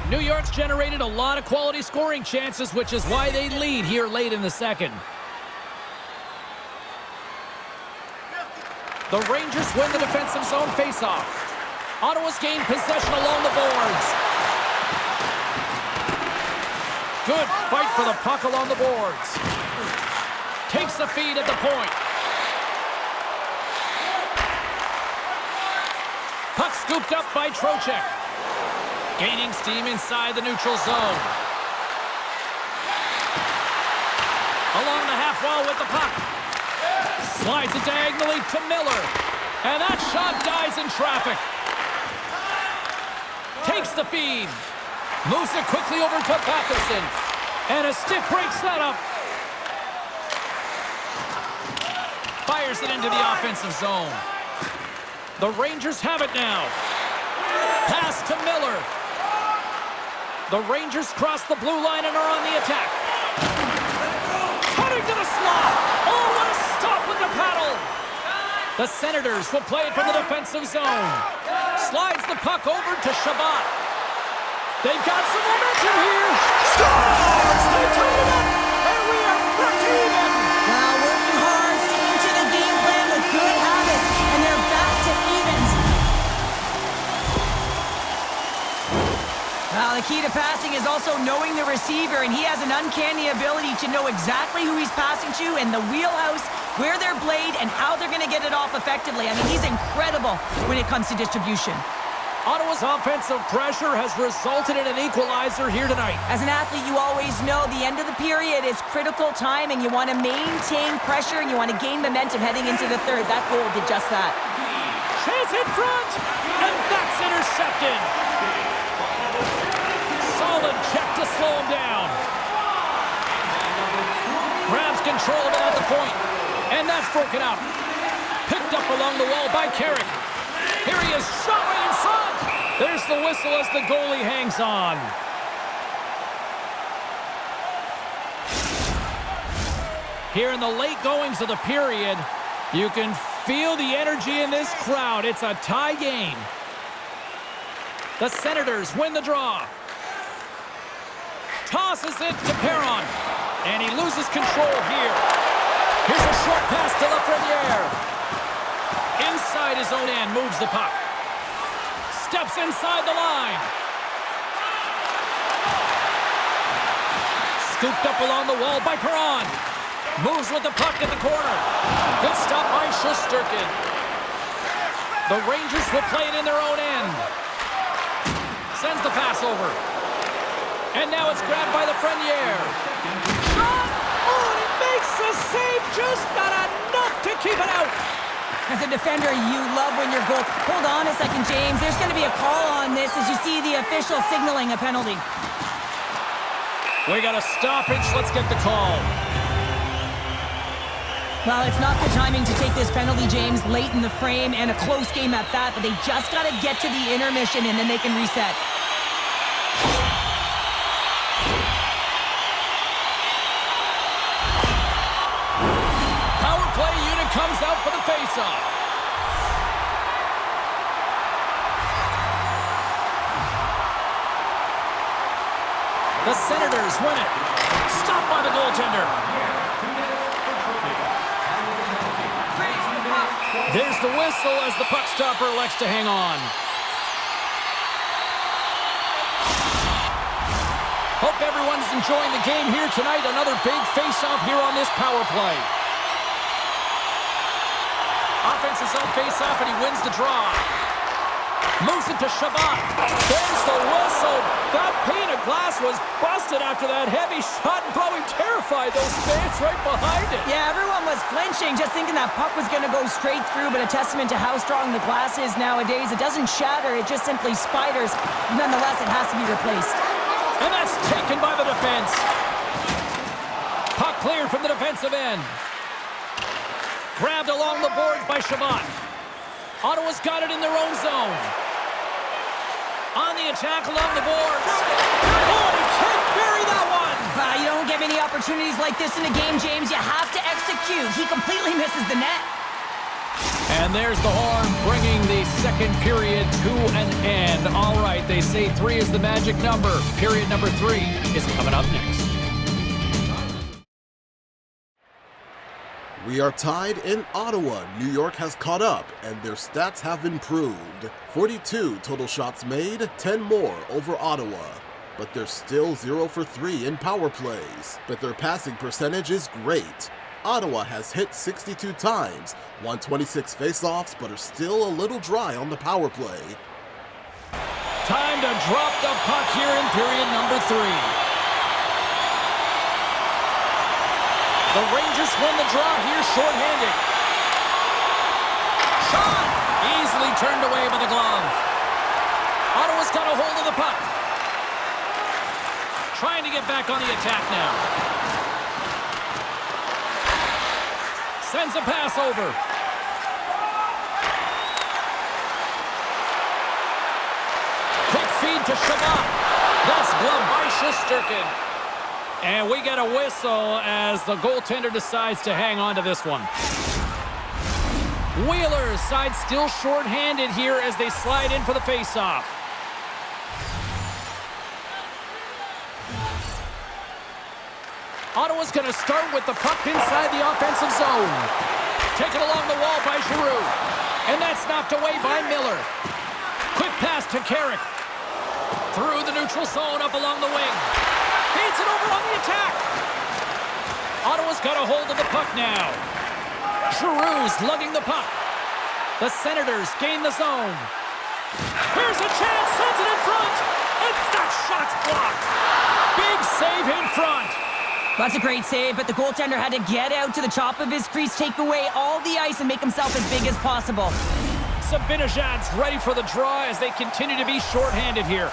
New York's generated a lot of quality scoring chances, which is why they lead here late in the second. The Rangers win the defensive zone faceoff. Ottawa's gained possession along the boards. Good fight for the puck along the boards. Takes the feed at the point. Puck scooped up by Trocheck. Gaining steam inside the neutral zone. Along the half wall with the puck. Slides it diagonally to Miller. And that shot dies in traffic. Takes the feed. Moves it quickly over to Patterson. And a stick breaks that up. Fires it into the offensive zone. The Rangers have it now. Pass to Miller. The Rangers cross the blue line and are on the attack. Cutting to the slot. Oh, what a stop with the paddle. The Senators will play it from the defensive zone. Slides the puck over to Shabbat. They've got some momentum here. Scores! They tie it up, and we are back even. Now working hard, sticking to the game plan with good habits, and they're back to evens. Well, the key to passing is also knowing the receiver, and he has an uncanny ability to know exactly who he's passing to and the wheelhouse, where they're blade, and how they're going to get it off effectively. I mean, he's incredible when it comes to distribution. Ottawa's offensive pressure has resulted in an equalizer here tonight. As an athlete, you always know the end of the period is critical time, and you want to maintain pressure, and you want to gain momentum heading into the third. That goal did just that. Chance in front, and that's intercepted. Solid check to slow him down. Grabs control of it at the point, and that's broken up. Picked up along the wall by Carrick. Here he is, shot right in front. There's the whistle as the goalie hangs on. Here in the late goings of the period, you can feel the energy in this crowd. It's a tie game. The Senators win the draw. Tosses it to Perron, and he loses control here. Here's a short pass to Lafreniere. Inside his own end, moves the puck. Steps inside the line. Scooped up along the wall by Perron. Moves with the puck in the corner. Good stop by Shesterkin. The Rangers will play it in their own end. Sends the pass over. And now it's grabbed by Lafreniere. Shot! Oh, and he makes the save. Just not enough to keep it out. As a defender, you love when your goal... Hold on a second, James. There's going to be a call on this as you see the official signaling a penalty. We got a stoppage. Let's get the call. Well, it's not good timing to take this penalty, James, late in the frame and a close game at that, but they just got to get to the intermission and then they can reset. Power play unit comes out for the faceoff. The Senators win it. Stopped by the goaltender. There's the whistle as the puck stopper elects to hang on. Hope everyone's enjoying the game here tonight. Another big face-off here on this power play. Offense is on face-off and he wins the draw. Moves it to Shabbat. There's the whistle. That pane of glass was busted after that heavy shot and probably terrified those fans right behind it. Yeah, everyone was flinching, just thinking that puck was going to go straight through, but a testament to how strong the glass is nowadays. It doesn't shatter, it just simply spiders. Nonetheless, it has to be replaced. And that's taken by the defense. Puck cleared from the defensive end. Grabbed along the boards by Shabbat. Ottawa's got it in their own zone. On the attack along the boards. Oh, he can't bury that one. You don't get many opportunities like this in a game, James. You have to execute. He completely misses the net. And there's the horn, bringing the second period to an end. All right, they say 3 is the magic number. Period number 3 is coming up next. We are tied in Ottawa. New York has caught up, and their stats have improved. 42 total shots made, 10 more over Ottawa. But they're still 0 for 3 in power plays. But their passing percentage is great. Ottawa has hit 62 times, won 26 faceoffs, but are still a little dry on the power play. Time to drop the puck here in period number 3. The Rangers win the draw here shorthanded. Shot! Easily turned away by the glove. Ottawa's got a hold of the puck. Trying to get back on the attack now. Sends a pass over. Quick feed to Shabbat. That's gloved by Shesterkin. And we get a whistle as the goaltender decides to hang on to this one. Wheeler's side still shorthanded here as they slide in for the faceoff. Ottawa's going to start with the puck inside the offensive zone. Taken along the wall by Giroux. And that's knocked away by Miller. Quick pass to Carrick. Through the neutral zone up along the wing. Feeds it over on the attack. Ottawa's got a hold of the puck now. Giroux's lugging the puck. The Senators gain the zone. Here's a chance, sends it in front. And that shot's blocked. Big save in front. That's a great save, but the goaltender had to get out to the top of his crease, take away all the ice, and make himself as big as possible. Sabinajad's ready for the draw as they continue to be shorthanded here.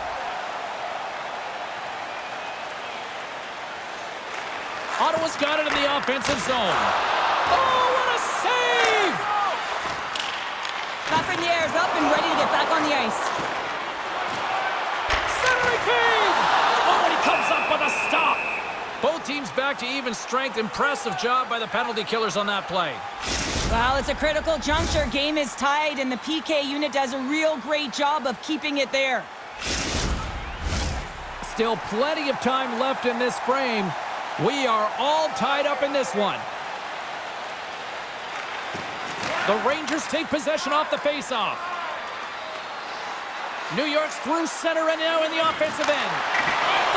Ottawa's got it in the offensive zone. Oh, what a save! Lafreniere's up and ready to get back on the ice. Centering feed! Oh, and he comes up with a stop. Both teams back to even strength. Impressive job by the penalty killers on that play. Well, it's a critical juncture. Game is tied, and the PK unit does a real great job of keeping it there. Still plenty of time left in this frame. We are all tied up in this one. The Rangers take possession off the faceoff. New York's through center and now in the offensive end.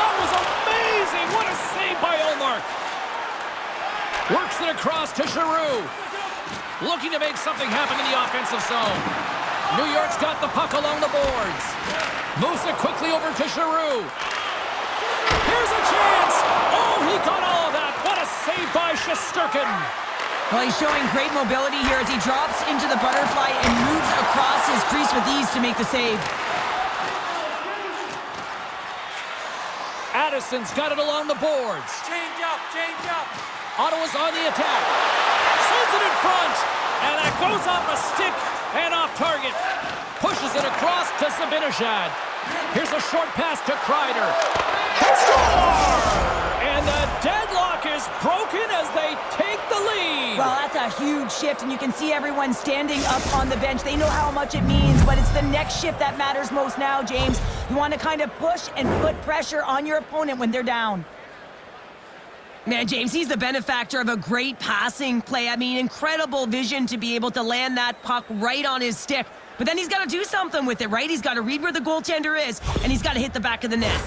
That was amazing! What a save by Ullmark. Works it across to Giroux. Looking to make something happen in the offensive zone. New York's got the puck along the boards. Moves it quickly over to Giroux. Here's a chance! Oh, he got all of that! What a save by Shesterkin! Well, he's showing great mobility here as he drops into the butterfly and moves across his crease with ease to make the save. Addison's got it along the boards. Change up. Ottawa's on the attack. Sends it in front. And that goes off a stick and off target. Pushes it across to Zibanejad. Here's a short pass to Kreider. Score! And the deadlock is broken as they take the lead. Well, that's a huge shift, and you can see everyone standing up on the bench. They know how much it means, but it's the next shift that matters most now, James. You want to kind of push and put pressure on your opponent when they're down. Man, James, he's the benefactor of a great passing play. I mean, incredible vision to be able to land that puck right on his stick. But then he's got to do something with it, right? He's got to read where the goaltender is, and he's got to hit the back of the net.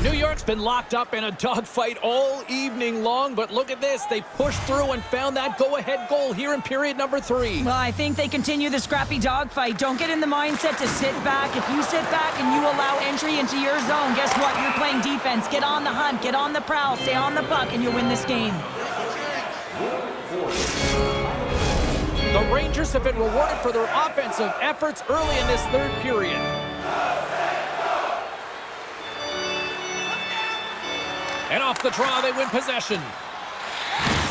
New York's been locked up in a dogfight all evening long, but look at this. They pushed through and found that go-ahead goal here in period number 3. Well, I think they continue the scrappy dogfight. Don't get in the mindset to sit back. If you sit back and you allow entry into your zone, guess what? You're playing defense. Get on the hunt, get on the prowl, stay on the puck, and you'll win this game. The Rangers have been rewarded for their offensive efforts early in this third period. And off the draw, they win possession.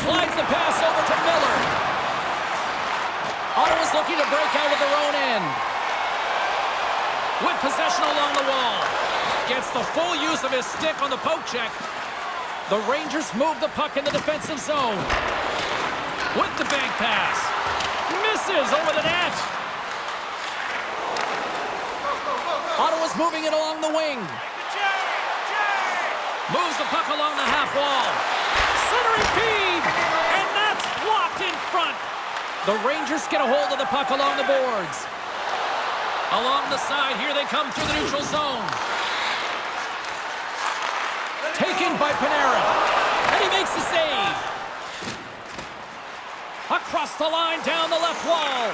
Slides the pass over to Miller. Ottawa's looking to break out of their own end. With possession along the wall. Gets the full use of his stick on the poke check. The Rangers move the puck in the defensive zone. With the bank pass. Misses over the net. Ottawa's moving it along the wing. Moves the puck along the half wall. Centering feed! And that's blocked in front. The Rangers get a hold of the puck along the boards. Along the side, here they come through the neutral zone. Taken by Panarin. And he makes the save. Across the line, down the left wall.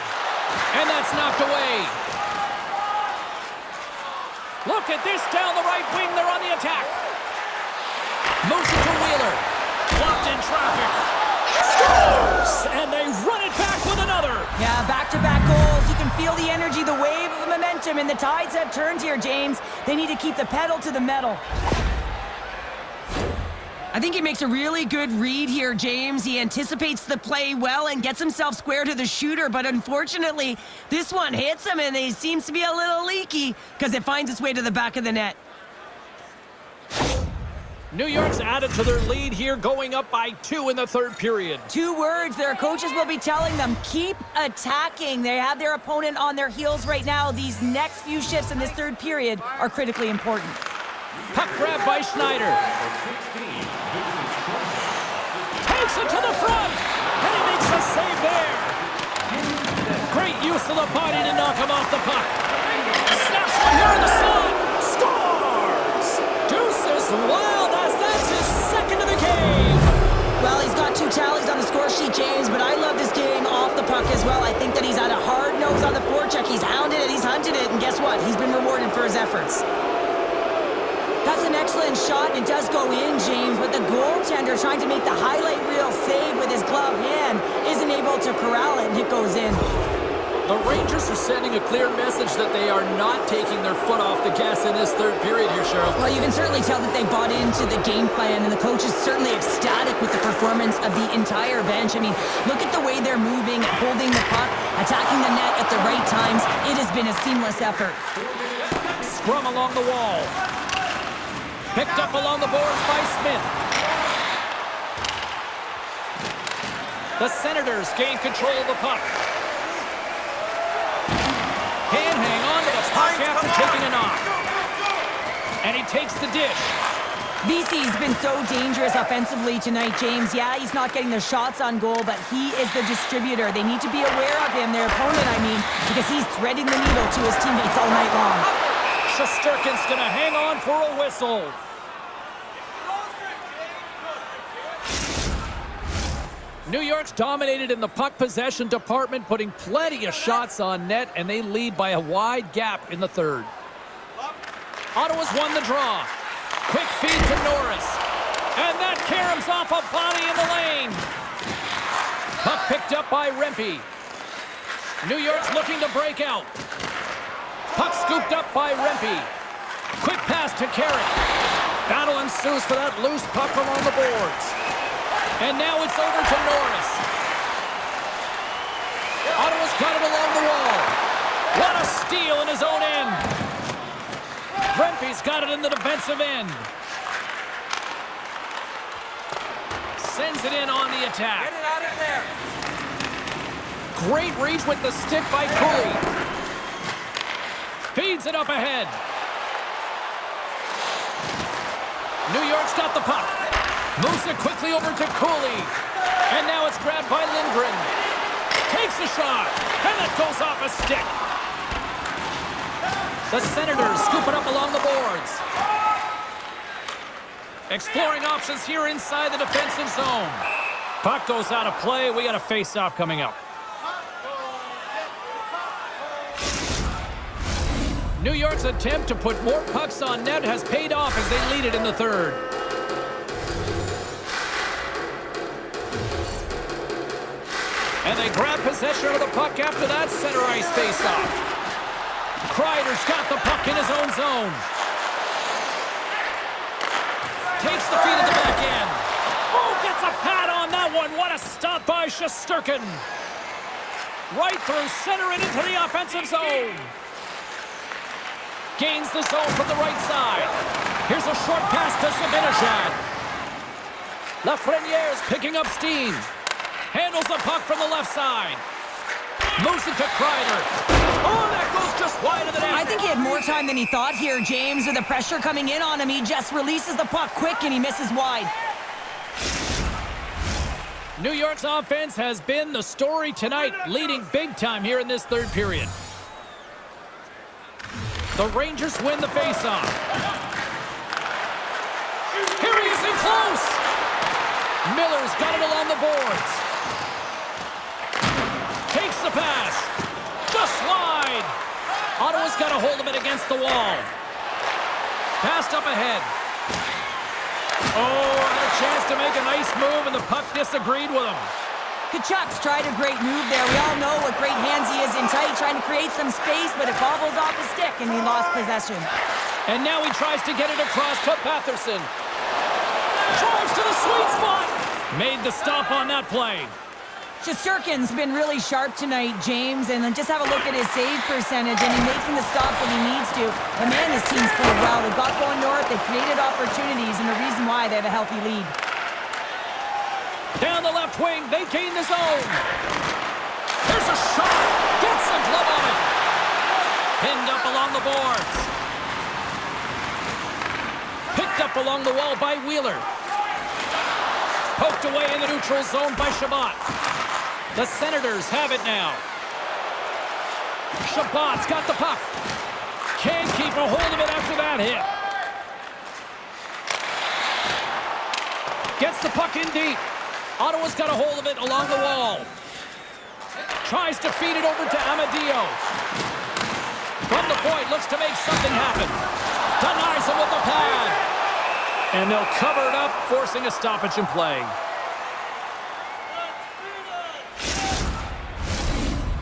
And that's knocked away. Look at this down the right wing. They're on the attack. Moves it to Wheeler. Blocked in traffic. Scores! And they run it back with another. Yeah, back-to-back goals. You can feel the energy, the wave of the momentum, and the tides have turned here, James. They need to keep the pedal to the metal. I think he makes a really good read here, James. He anticipates the play well and gets himself square to the shooter, but unfortunately, this one hits him, and he seems to be a little leaky because it finds its way to the back of the net. New York's added to their lead here, going up by 2 in the third period. 2 words their coaches will be telling them: keep attacking. They have their opponent on their heels right now. These next few shifts in this third period are critically important. Puck grab by Schneider. Takes it to the front, and he makes a save there. Great use of the body to knock him off the puck. Snaps one here in the slot. Scores! Deuces wild as that's his second of the game. Well, he's got 2 tallies on the score sheet, James, but I love this game off the puck as well. I think that he's had a hard nose on the forecheck. He's hounded it, he's hunted it, and guess what? He's been rewarded for his efforts. That's an excellent shot, and it does go in, James, but the goaltender trying to make the highlight reel save with his glove hand isn't able to corral it, and it goes in. The Rangers are sending a clear message that they are not taking their foot off the gas in this third period here, Cheryl. Well, you can certainly tell that they bought into the game plan, and the coach is certainly ecstatic with the performance of the entire bench. I mean, look at the way they're moving, holding the puck, attacking the net at the right times. It has been a seamless effort. Scrum along the wall. Picked up along the boards by Smith. The Senators gain control of the puck. Can hang on to the puck after taking a knock. And he takes the dish. VC's been so dangerous offensively tonight, James. Yeah, he's not getting the shots on goal, but he is the distributor. They need to be aware of him, their opponent, I mean, because he's threading the needle to his teammates all night long. Shesterkin's going to hang on for a whistle. New York's dominated in the puck possession department, putting plenty of shots on net, and they lead by a wide gap in the third. Ottawa's won the draw. Quick feed to Norris. And that caroms off a body in the lane. Puck picked up by Rempe. New York's looking to break out. Puck scooped up by Rempe. Quick pass to Carrick. Battle ensues for that loose puck along the boards. And now it's over to Norris. Ottawa's got it along the wall. What a steal in his own end. Rempe's got it in the defensive end. Sends it in on the attack. Get it out of there. Great reach with the stick by Cooley. Feeds it up ahead. New York's got the puck. Moves it quickly over to Cooley. And now it's grabbed by Lindgren. Takes a shot. And it goes off a stick. The Senators scoop it up along the boards. Exploring options here inside the defensive zone. Puck goes out of play. We got a face-off coming up. New York's attempt to put more pucks on net has paid off as they lead it in the third. And they grab possession of the puck after that center ice face-off. Kreider's got the puck in his own zone. Takes the feed at the back end. Oh, gets a pad on that one. What a stop by Shesterkin. Right through center and into the offensive zone. Gains the zone from the right side. Here's a short pass to Zibanejad. Lafreniere's picking up steam. Handles the puck from the left side. Moves it to Kreider. Oh, that goes just wide of the net. I think he had more time than he thought here, James. With the pressure coming in on him, he just releases the puck quick and he misses wide. New York's offense has been the story tonight, leading big time here in this third period. The Rangers win the faceoff. Here he is in close. Miller's got it along the boards. Takes the pass. Just wide. Ottawa's got a hold of it against the wall. Passed up ahead. Oh, had a chance to make a nice move, and the puck disagreed with him. Tkachuk's tried a great move there. We all know what great hands he is in tight, trying to create some space, but it bobbles off his stick, and he lost possession. And now he tries to get it across to Patterson. Drives to the sweet spot. Made the stop on that play. Shesterkin's been really sharp tonight, James, and then just have a look at his save percentage, and he's making the stops when he needs to. And man, his team's played well. They've got going north, they've created opportunities, and the reason why they have a healthy lead. Down the left wing, they gain the zone. There's a shot. Gets a glove on it. Pinned up along the boards. Picked up along the wall by Wheeler. Poked away in the neutral zone by Shabbat. The Senators have it now. Shabbat's got the puck. Can't keep a hold of it after that hit. Gets the puck in deep. Ottawa's got a hold of it along the wall. Tries to feed it over to Amadio. From the point, looks to make something happen. Denies him with the pad. And they'll cover it up, forcing a stoppage in play.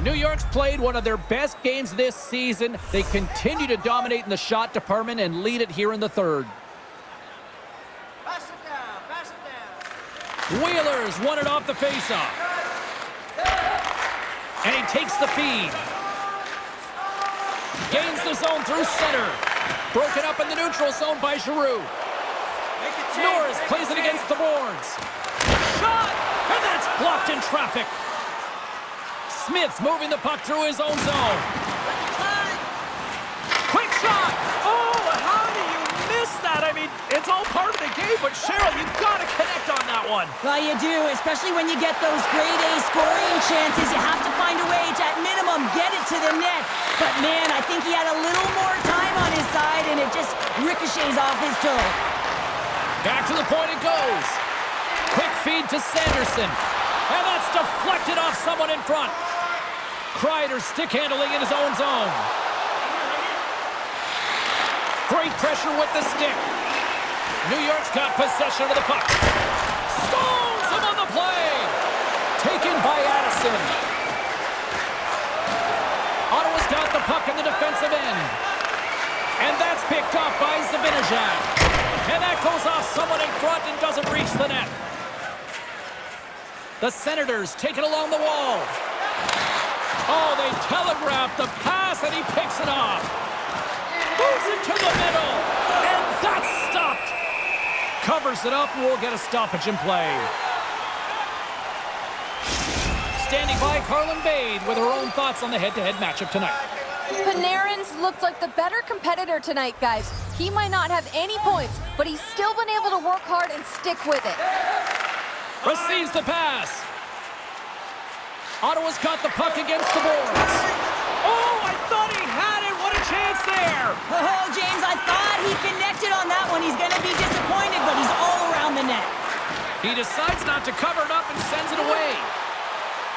New York's played one of their best games this season. They continue to dominate in the shot department and lead it here in the third. Pass it down, pass it down. Wheeler's won it off the faceoff. And he takes the feed. Gains the zone through center. Broken up in the neutral zone by Giroux. Norris plays it against the boards. Shot! And that's blocked in traffic. Smith's moving the puck through his own zone. Quick shot! Oh, how do you miss that? I mean, it's all part of the game, but Cheryl, you got to connect on that one. Well, you do, especially when you get those grade A scoring chances. You have to find a way to, at minimum, get it to the net. But, man, I think he had a little more time on his side, and it just ricochets off his toe. Back to the point it goes. Quick feed to Sanderson. And that's deflected off someone in front. Kreider stick handling in his own zone. Great pressure with the stick. New York's got possession of the puck. Stones him on the play. Taken by Addison. Ottawa's got the puck in the defensive end. And that's picked up by Zibanejad. And that goes off someone in front and doesn't reach the net. The Senators take it along the wall. Oh, they telegraph the pass, and he picks it off. Moves it to the middle, and that's stopped. Covers it up, and we'll get a stoppage in play. Standing by, Carlin Bade with her own thoughts on the head-to-head matchup tonight. Panarin's looked like the better competitor tonight, guys. He might not have any points, but he's still been able to work hard and stick with it. Receives the pass. Ottawa's got the puck against the boards. Oh, I thought he had it. What a chance there. Oh, James, I thought he connected on that one. He's going to be disappointed, but he's all around the net. He decides not to cover it up and sends it away.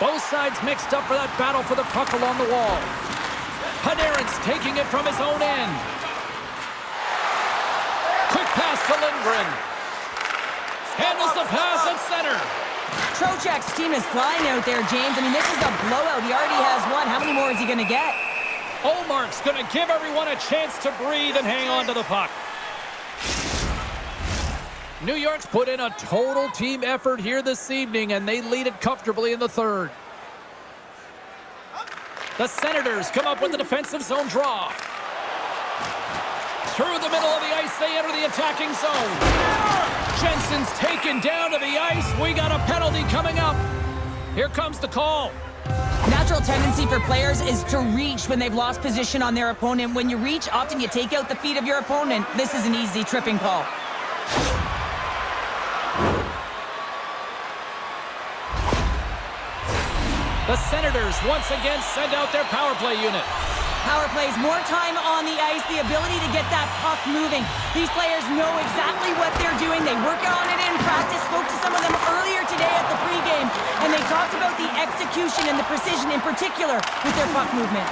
Both sides mixed up for that battle for the puck along the wall. Panarin's taking it from his own end. Quick pass to Lindgren. Handles the pass at center. Trocheck's team is flying out there, James. I mean, this is a blowout. He already has one. How many more is he going to get? Olmark's going to give everyone a chance to breathe and hang on to the puck. New York's put in a total team effort here this evening, and they lead it comfortably in the third. The Senators come up with the defensive zone draw. Through the middle of the ice, they enter the attacking zone. Jensen's taken down to the ice. We got a penalty coming up. Here comes the call. Natural tendency for players is to reach when they've lost position on their opponent. When you reach, often you take out the feet of your opponent. This is an easy tripping call. The Senators once again send out their power play unit. Power plays, more time on the ice, the ability to get that puck moving. These players know exactly what they're doing. They work on it in practice. Spoke to some of them earlier today at the pregame, and they talked about the execution and the precision in particular with their puck movement.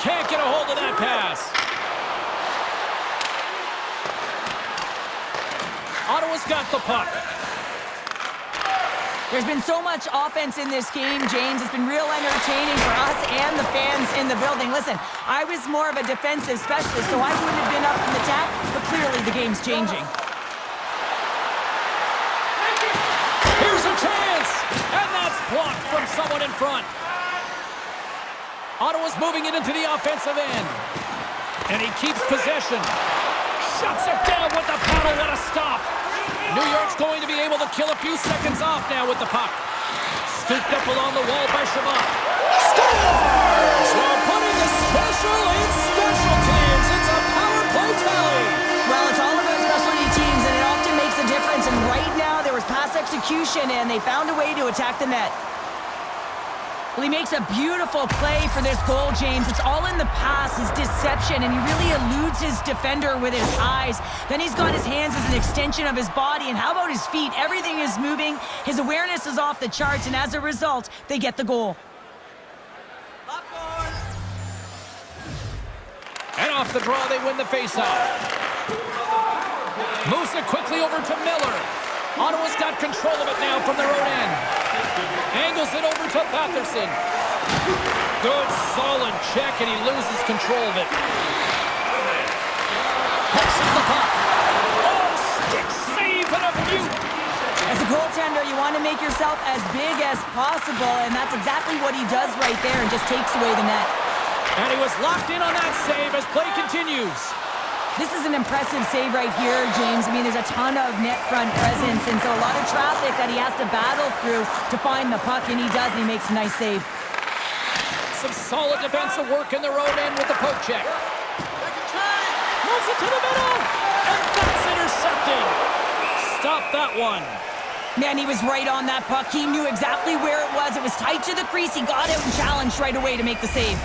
Can't get a hold of that pass. Ottawa's got the puck. There's been so much offense in this game, James. It's been real entertaining for us and the fans in the building. Listen, I was more of a defensive specialist, so I wouldn't have been up in the attack, but clearly the game's changing. Here's a chance, and that's blocked from someone in front. Ottawa's moving it into the offensive end, and he keeps possession. Shuts it down with the paddle. What a stop. New York's going to be able to kill a few seconds off now with the puck. Scooped up along the wall by Shabbat. Scores! We're putting the special in special teams. It's a power play tally. Well, it's all about specialty teams, and it often makes a difference. And right now, there was pass execution, and they found a way to attack the net. Well, he makes a beautiful play for this goal, James. It's all in the pass, his deception, and he really eludes his defender with his eyes. Then he's got his hands as an extension of his body, and how about his feet? Everything is moving. His awareness is off the charts, and as a result, they get the goal. And off the draw, they win the faceoff. Moves it quickly over to Miller. Ottawa's got control of it now from their own end. Angles it over to Patterson. Good, solid check, and he loses control of it. Picks up the puck. Oh, stick save and a mute. As a goaltender, you want to make yourself as big as possible, and that's exactly what he does right there and just takes away the net. And he was locked in on that save as play continues. This is an impressive save right here, James. I mean, there's a ton of net front presence, and so a lot of traffic that he has to battle through to find the puck, and he does, and he makes a nice save. Some solid defensive work in their own end with the poke check. Moves it to the middle. drifting. Stop that one. Man, he was right on that puck. He knew exactly where it was. It was tight to the crease. He got out and challenged right away to make the save.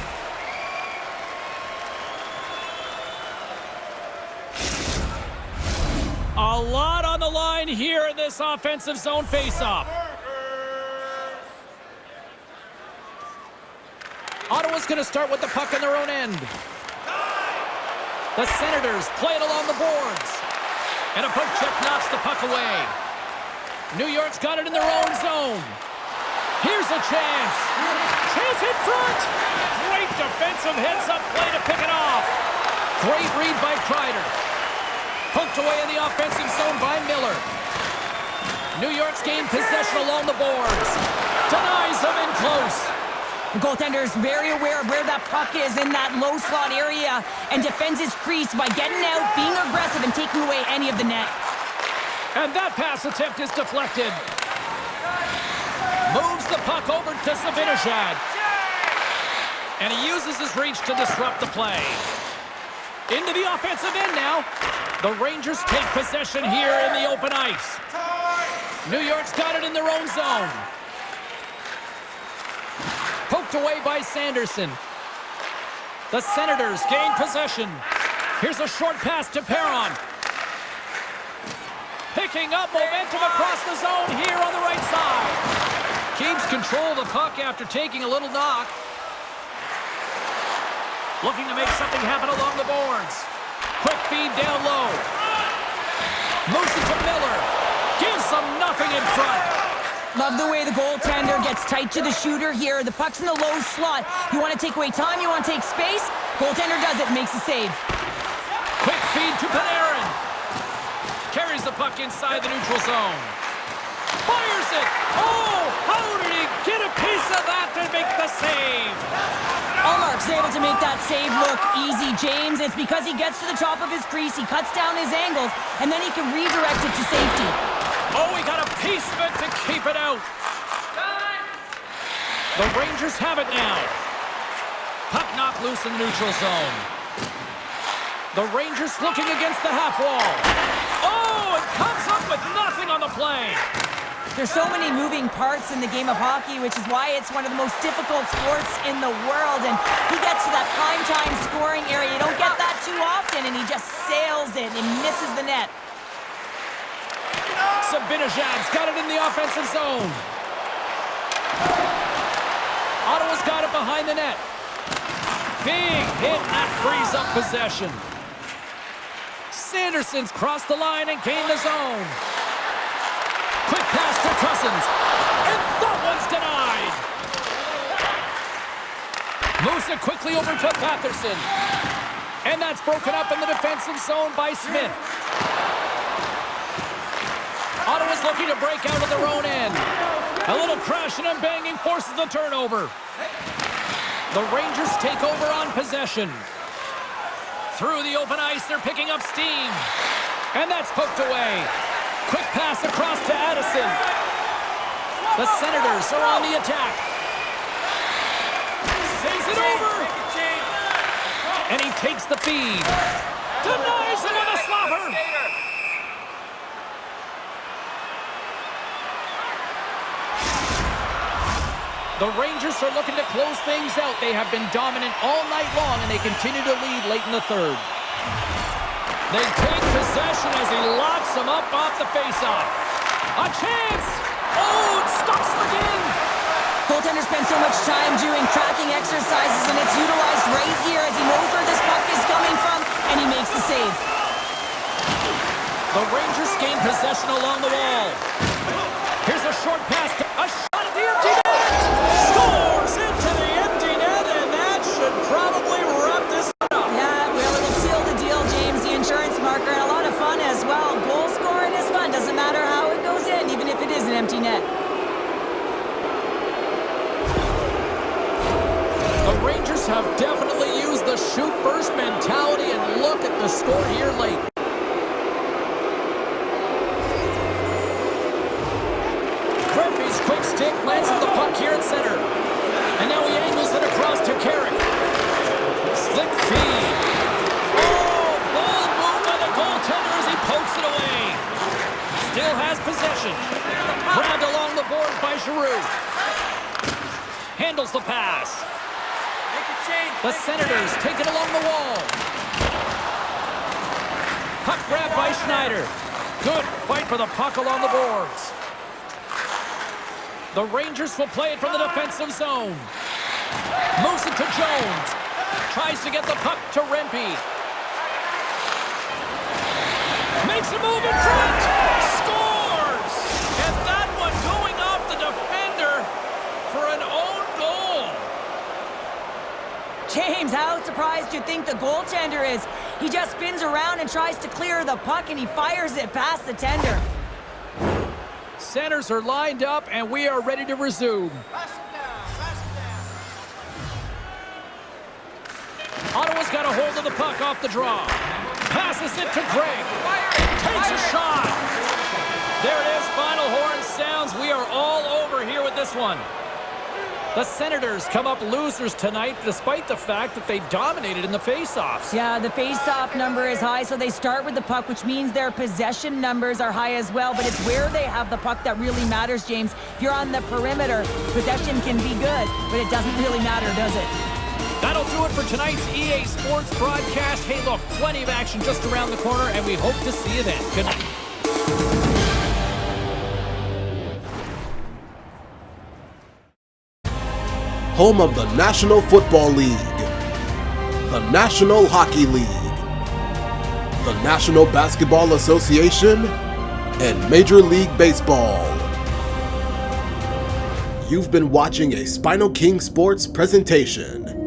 A lot on the line here in this offensive zone faceoff. Ottawa's going to start with the puck in their own end. The Senators play it along the boards. And a poke check knocks the puck away. New York's got it in their own zone. Here's a chance. Chance in front. Great defensive heads-up play to pick it off. Great read by Kreider. Poked away in the offensive zone by Miller. New York's gained possession along the boards. Denies them in close. The goaltender is very aware of where that puck is in that low slot area and defends his crease by getting out, being aggressive, and taking away any of the net. And that pass attempt is deflected. Moves the puck over to Zibanejad. And he uses his reach to disrupt the play. Into the offensive end now. The Rangers take possession here in the open ice. New York's got it in their own zone. Poked away by Sanderson. The Senators gain possession. Here's a short pass to Perron. Picking up momentum across the zone here on the right side. Keeps control of the puck after taking a little knock. Looking to make something happen along the boards. Quick feed down low. Moves it to Miller. Gives them nothing in front. Love the way the goaltender gets tight to the shooter here. The puck's in the low slot. You want to take away time, you want to take space. Goaltender does it, makes the save. Quick feed to Panarin. Carries the puck inside the neutral zone. Fires it. Oh, how did he get a piece of that to make the save? Allmark's able to make that save look easy, James. It's because he gets to the top of his crease, he cuts down his angles, and then he can redirect it to safety. Oh, he got a piece of it to keep it out. The Rangers have it now. Puck knocked loose in the neutral zone. The Rangers looking against the half wall. Oh, it comes up with nothing on the play. There's so many moving parts in the game of hockey, which is why it's one of the most difficult sports in the world. And he gets to that prime-time scoring area. You don't get that too often, and he just sails it and misses the net. Zibanejad's got it in the offensive zone. Ottawa's got it behind the net. Big hit, that frees up possession. Sanderson's crossed the line and gained the zone. Quick pass to Cousins. And that one's denied. Moves it quickly over to Patterson. And that's broken up in the defensive zone by Smith. Ottawa's looking to break out of their own end. A little crashing and banging forces the turnover. The Rangers take over on possession. Through the open ice, they're picking up steam. And that's poked away. Quick pass across to Addison. The Senators are on the attack. Saves it over. And he takes the feed. Denies him with a slapper. The Rangers are looking to close things out. They have been dominant all night long, and they continue to lead late in the third. They take possession as he locks them up off the faceoff. A chance! Oh, it stops again! Goaltender spends so much time doing tracking exercises, and it's utilized right here as he knows where this puck is coming from, and he makes the save. The Rangers gain possession along the wall. Here's a short pass to a shot at the empty net. Scores into the empty net, and that should probably wrap this up. Yeah, well, it'll seal the deal, James. The insurance marker, and a lot of fun as well. Goal scoring is fun. Doesn't matter how it goes in, even if it is an empty net. The Rangers have definitely used the shoot-first mentality, and look at the score here late. Murphy's quick stick lands on the puck here at center. And now he angles it across to Carrick. Slick feed. Oh, bold move by the goaltender as he pokes it away. still has possession. Grabbed along the boards by Giroux. Handles the pass. Make a change. The Senators take it along the wall. Puck grab by Schneider. Good fight for the puck along the boards. The Rangers will play it from the defensive zone. Moves it to Jones. Tries to get the puck to Rempe. Makes a move in front. Scores! And that one going off the defender for an own goal. James, how surprised do you think the goaltender is? He just spins around and tries to clear the puck, and he fires it past the tender. Centers are lined up, and we are ready to resume. Pass it down. Pass it down. Ottawa's got a hold of the puck off the draw. Passes it to Gregg. Takes a shot. There it is. Final horn sounds. We are all over here with this one. The Senators come up losers tonight despite the fact that they dominated in the faceoffs. Yeah, the face-off number is high, so they start with the puck, which means their possession numbers are high as well, but it's where they have the puck that really matters, James. If you're on the perimeter, possession can be good, but it doesn't really matter, does it? That'll do it for tonight's EA Sports broadcast. Hey, look, plenty of action just around the corner, and we hope to see you then. Good night. Home of the National Football League, the National Hockey League, the National Basketball Association, and Major League Baseball. You've been watching a SpinoKing Sports presentation.